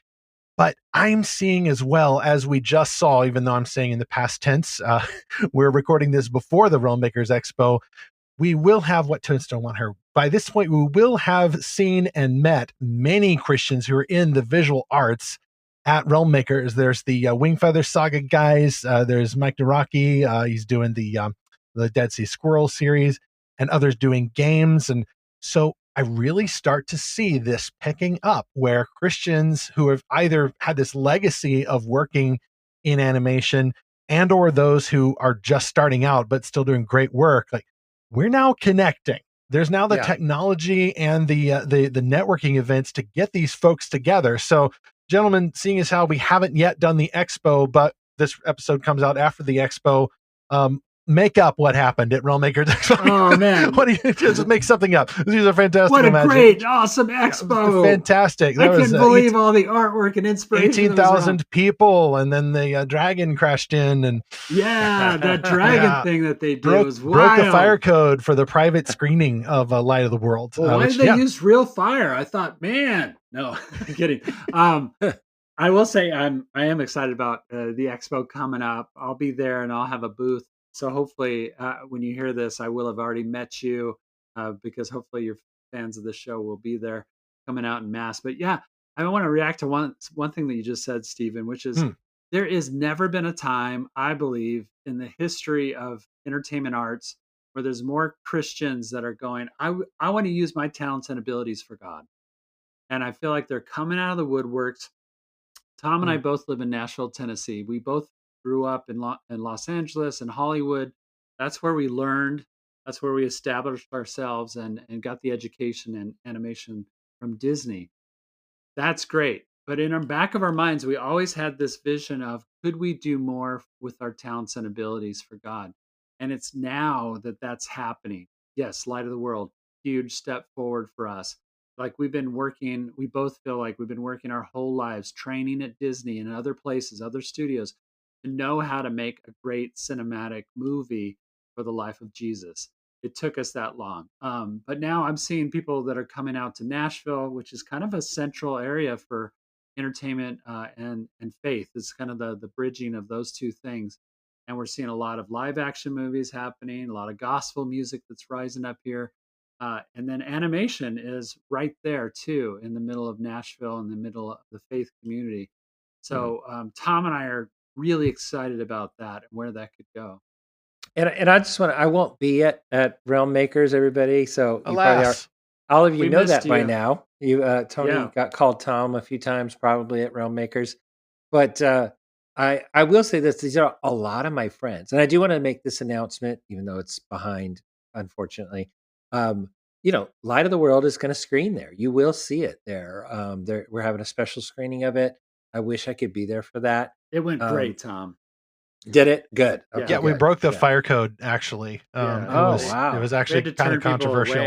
but I'm seeing as well, as we just saw, even though I'm saying in the past tense, we're recording this before the Realm Makers Expo. We will have what Toadstone want her. By this point, we will have seen and met many Christians who are in the visual arts at Realm Makers. There's the Wingfeather Saga guys. There's Mike Naraki. He's doing the Dead Sea Squirrel series, and others doing games. And so I really start to see this picking up, where Christians who have either had this legacy of working in animation, and or those who are just starting out but still doing great work, like, we're now connecting. There's now the technology and the networking events to get these folks together. So, gentlemen, seeing as how we haven't yet done the expo, but this episode comes out after the expo, make up what happened at Realm Makers Expo. Oh man, what do you just make something up? These are fantastic. What a great, awesome expo! Fantastic. I can't believe all the artwork and inspiration. 18,000 people, and then the dragon crashed in, and that dragon thing that they did was wild. Broke the fire code for the private screening of Light of the World. Well, why did they use real fire? I thought, man, no, I'm kidding. I will say I am excited about the expo coming up. I'll be there and I'll have a booth. So hopefully when you hear this, I will have already met you because hopefully your fans of the show will be there coming out in mass. But yeah, I want to react to one thing that you just said, Stephen, which is there has never been a time, I believe, in the history of entertainment arts where there's more Christians that are going, I want to use my talents and abilities for God. And I feel like they're coming out of the woodworks. Tom and I both live in Nashville, Tennessee. We both grew up in Los Angeles and Hollywood. That's where we learned. That's where we established ourselves and got the education in animation from Disney. That's great. But in the back of our minds, we always had this vision of, could we do more with our talents and abilities for God? And it's now that that's happening. Yes, Light of the World, huge step forward for us. Like we both feel like we've been working our whole lives, training at Disney and other places, other studios, to know how to make a great cinematic movie for the life of Jesus. It took us that long. But now I'm seeing people that are coming out to Nashville, which is kind of a central area for entertainment and faith. It's kind of the bridging of those two things. And we're seeing a lot of live action movies happening, a lot of gospel music that's rising up here. And then animation is right there too, in the middle of Nashville, in the middle of the faith community. So Tom and I are really excited about that and where that could go. And I just I won't be at Realm Makers, everybody. So you probably are, all of you know that by now. Tony got called Tom a few times, probably at Realm Makers. But I will say this: these are a lot of my friends, and I do want to make this announcement, even though it's behind, unfortunately. Light of the World is going to screen there. You will see it there. We're having a special screening of it. I wish I could be there for that. It went great, Tom. Did it? Good. Okay, we broke the fire code, actually. Wow. It was actually kind of controversial.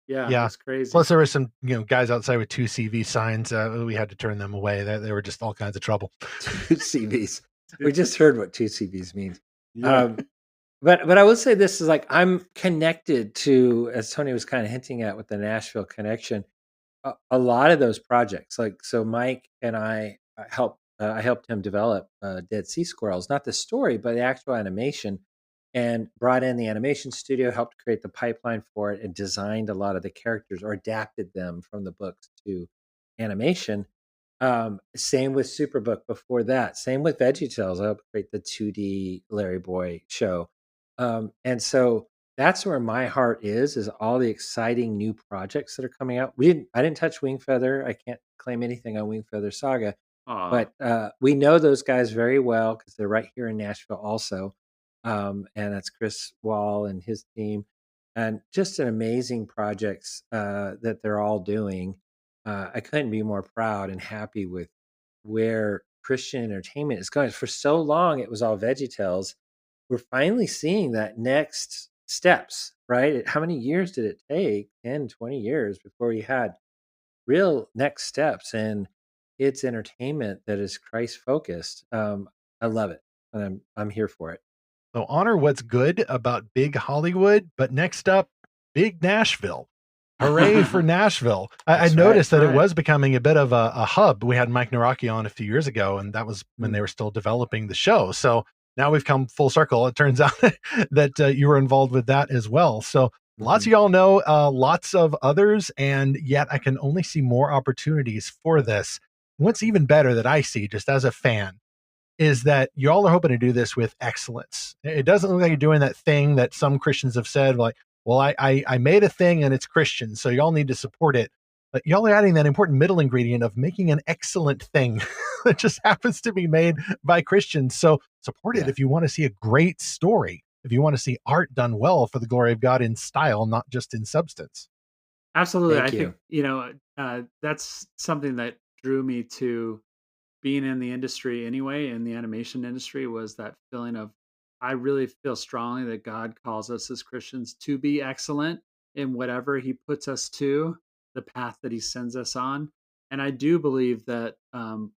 Yeah, it was crazy. Plus, there were some guys outside with 2 CV signs. We had to turn them away. They were just all kinds of trouble. 2 CVs. We just heard what 2 CVs means. Yeah. But I would say this is like, I'm connected to, as Tony was kind of hinting at with the Nashville connection, a lot of those projects. Like, so Mike and I helped him develop Dead Sea Squirrels, not the story, but the actual animation, and brought in the animation studio, helped create the pipeline for it, and designed a lot of the characters or adapted them from the books to animation. Same with Superbook before that. Same with VeggieTales. I helped create the 2D Larry Boy show. And so that's where my heart is all the exciting new projects that are coming out. I didn't touch Wingfeather. I can't claim anything on Wingfeather Saga. But we know those guys very well because they're right here in Nashville also. And that's Chris Wall and his team. And just an amazing projects that they're all doing. I couldn't be more proud and happy with where Christian entertainment is going. For so long, it was all VeggieTales. We're finally seeing that next steps, right? How many years did it take? 10, 20 years before we had real next steps and it's entertainment that is Christ focused. I love it, and I'm here for it. So honor what's good about big Hollywood, but next up, big Nashville. Hooray for Nashville. I noticed that it was becoming a bit of a hub. We had Mike Naraki on a few years ago, and that was when they were still developing the show. So now we've come full circle. It turns out that you were involved with that as well. So lots of y'all know, lots of others, and yet I can only see more opportunities for this. what's even better that I see just as a fan is that y'all are hoping to do this with excellence. It doesn't look like you're doing that thing that some Christians have said, like, well, I made a thing and it's Christian, so y'all need to support it. But y'all are adding that important middle ingredient of making an excellent thing that just happens to be made by Christians. So support it if you want to see a great story, if you want to see art done well for the glory of God in style, not just in substance. Absolutely. Thank I you. think, that's something that drew me to being in the industry anyway, in the animation industry, was that feeling of, I really feel strongly that God calls us as Christians to be excellent in whatever he puts us to, the path that he sends us on. And I do believe that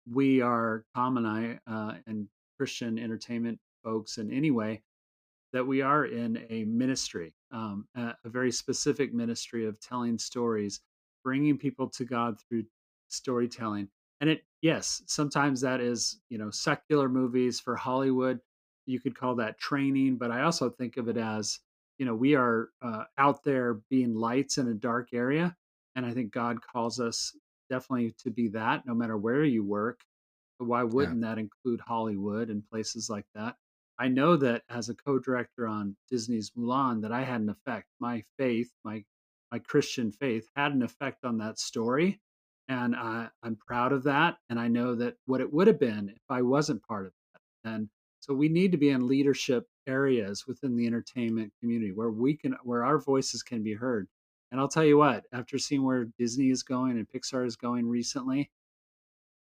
we are, Tom and I, and Christian entertainment folks in any way, that we are in a ministry, a very specific ministry of telling stories, bringing people to God through storytelling. And yes, sometimes that is, secular movies for Hollywood. You could call that training, but I also think of it as, we are out there being lights in a dark area. And I think God calls us definitely to be that, no matter where you work. Why wouldn't that include Hollywood and places like that? I know that as a co-director on Disney's Mulan, that I had an effect. My faith, my Christian faith, had an effect on that story, and I'm proud of that. And I know that what it would have been if I wasn't part of that. And so we need to be in leadership areas within the entertainment community where our voices can be heard. And I'll tell you what, after seeing where Disney is going and Pixar is going recently,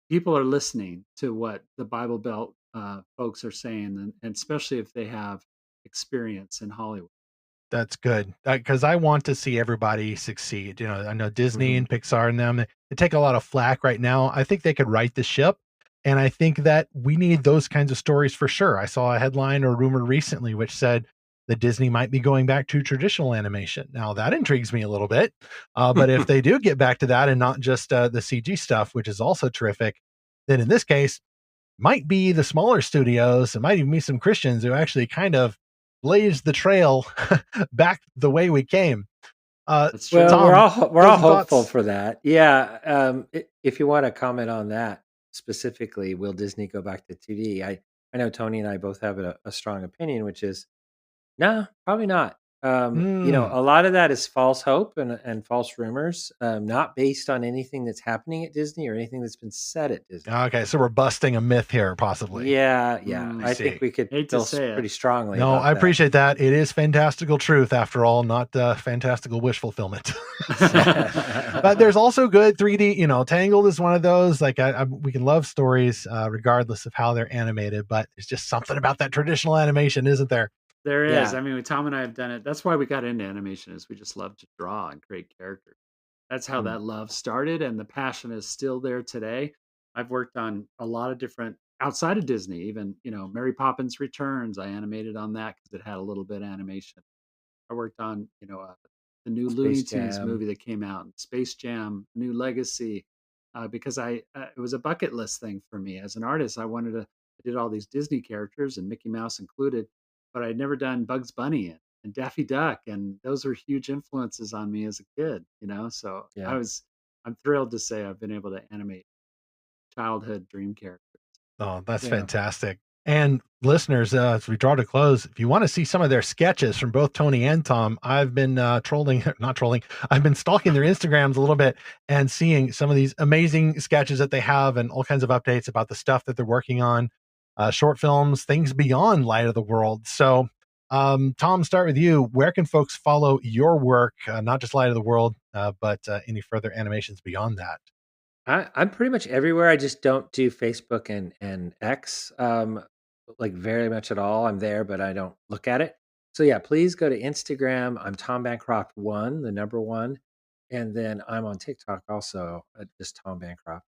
people are listening to what the Bible Belt folks are saying, and especially if they have experience in Hollywood. That's good, because I want to see everybody succeed. I know Disney and Pixar and them, they take a lot of flack right now. I think they could right the ship, and I think that we need those kinds of stories for sure. I saw a headline or rumor recently which said that Disney might be going back to traditional animation. Now that intrigues me a little bit, but if they do get back to that and not just the CG stuff, which is also terrific, then in this case, might be the smaller studios. It might even be some Christians who actually kind of blazed the trail back the way we came. That's true. Well, Tom, we're all hopeful for that. Yeah. If you want to comment on that specifically, will Disney go back to 2D? I know Tony and I both have a strong opinion, which is no, probably not. A lot of that is false hope and false rumors, not based on anything that's happening at Disney or anything that's been said at Disney. Okay, so we're busting a myth here, possibly. Yeah. I think we could feel pretty strongly. No, about I that. appreciate that. It is fantastical truth, after all, not fantastical wish fulfillment. But there's also good 3D. Tangled is one of those. Like we can love stories regardless of how they're animated, but there's just something about that traditional animation, isn't there? There is. I mean, Tom and I have done it. That's why we got into animation, is we just love to draw and create characters. That's how that love started, and the passion is still there today. I've worked on a lot of different outside of Disney, even Mary Poppins Returns. I animated on that because it had a little bit of animation. I worked on the new Looney Tunes movie that came out, and Space Jam, New Legacy, because it was a bucket list thing for me as an artist. I did all these Disney characters, and Mickey Mouse included, but I'd never done Bugs Bunny and Daffy Duck, and those were huge influences on me as a kid. So I'm thrilled to say I've been able to animate childhood dream characters. Oh, that's fantastic. And listeners, as we draw to close, if you want to see some of their sketches from both Tony and Tom, I've been not trolling. I've been stalking their Instagrams a little bit and seeing some of these amazing sketches that they have and all kinds of updates about the stuff that they're working on, short films, things beyond Light of the World. So, Tom, start with you. Where can folks follow your work, not just Light of the World, but any further animations beyond that? I'm pretty much everywhere. I just don't do Facebook and X like very much at all. I'm there, but I don't look at it. So yeah, please go to Instagram. I'm Tom Bancroft 1, the number 1. And then I'm on TikTok also, just Tom Bancroft.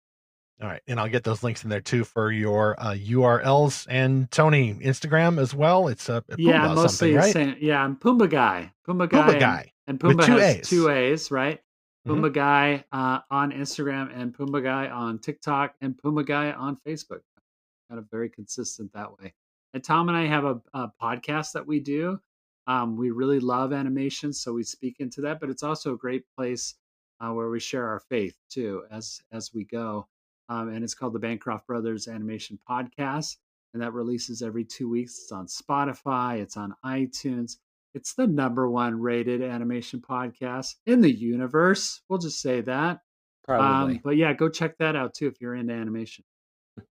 All right. And I'll get those links in there too for your URLs. And Tony, Instagram as well. It's Pumbaa mostly right? I'm Pumbaa Guy. Pumbaa Guy. And Pumbaa with two has A's. 2 A's, right? Pumbaa Guy on Instagram, and Pumbaa Guy on TikTok, and Pumbaa Guy on Facebook. Kind of very consistent that way. And Tom and I have a podcast that we do. We really love animation, so we speak into that. But it's also a great place where we share our faith too as we go. and it's called the Bancroft Brothers Animation Podcast, and that releases every 2 weeks. It's on Spotify, it's on iTunes. It's the #1 rated animation podcast in the universe. We'll just say that. Probably. But yeah, go check that out too if you're into animation.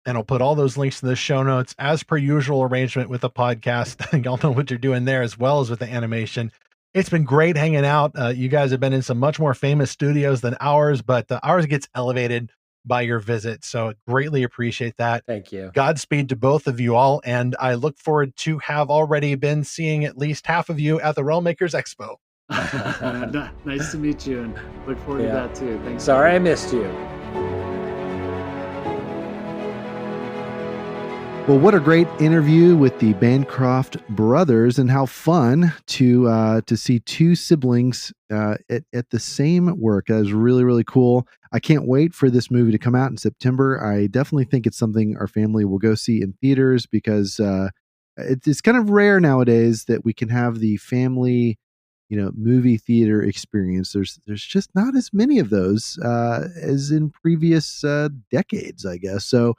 And I'll put all those links in the show notes as per usual arrangement with the podcast. Y'all know what you're doing there as well as with the animation. It's been great hanging out. You guys have been in some much more famous studios than ours, but ours gets elevated by your visit. So greatly appreciate that. Thank you. Godspeed to both of you all. And I look forward to have already been seeing at least half of you at the Realm Makers Expo. Nice to meet you, and look forward to that too. Thanks. Sorry I missed you. Well, what a great interview with the Bancroft brothers, and how fun to see two siblings at the same work. That is really, really cool. I can't wait for this movie to come out in September. I definitely think it's something our family will go see in theaters, because it's kind of rare nowadays that we can have the family, movie theater experience. There's just not as many of those as in previous decades, I guess. So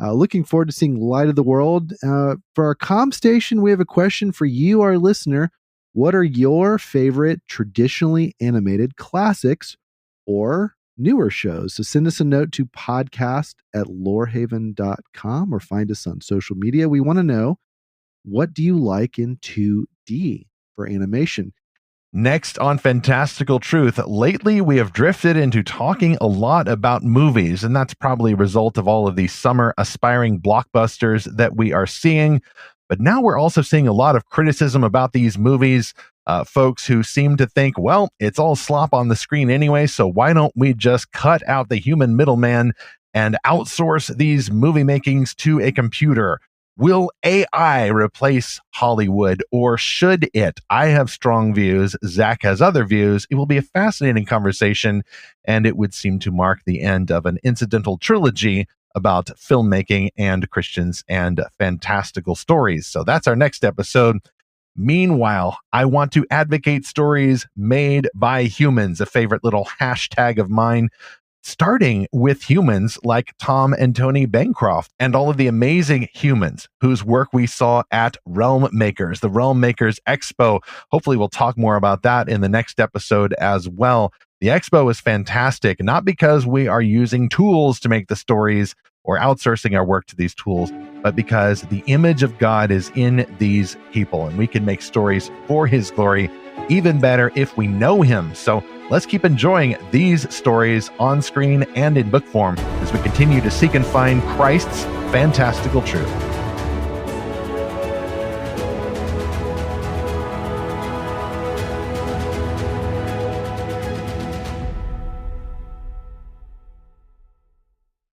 looking forward to seeing Light of the World. For our comm station, we have a question for you, our listener. What are your favorite traditionally animated classics or newer shows? So send us a note to podcast@lorehaven.com or find us on social media. We want to know, what do you like in 2D for animation? Next on Fantastical Truth, lately we have drifted into talking a lot about movies, and that's probably a result of all of these summer aspiring blockbusters that we are seeing. But now we're also seeing a lot of criticism about these movies. Folks who seem to think, well, it's all slop on the screen anyway, so why don't we just cut out the human middleman and outsource these movie makings to a computer? Will AI replace Hollywood, or should it? I have strong views. Zach has other views. It will be a fascinating conversation, and it would seem to mark the end of an incidental trilogy about filmmaking and Christians and fantastical stories. So that's our next episode. Meanwhile, I want to advocate stories made by humans, a favorite little hashtag of mine, starting with humans like Tom and Tony Bancroft and all of the amazing humans whose work we saw at Realm Makers, the Realm Makers Expo. Hopefully we'll talk more about that in the next episode as well. The expo is fantastic, not because we are using tools to make the stories or outsourcing our work to these tools, but because the image of God is in these people, and we can make stories for his glory even better if we know him. So let's keep enjoying these stories on screen and in book form as we continue to seek and find Christ's fantastical truth.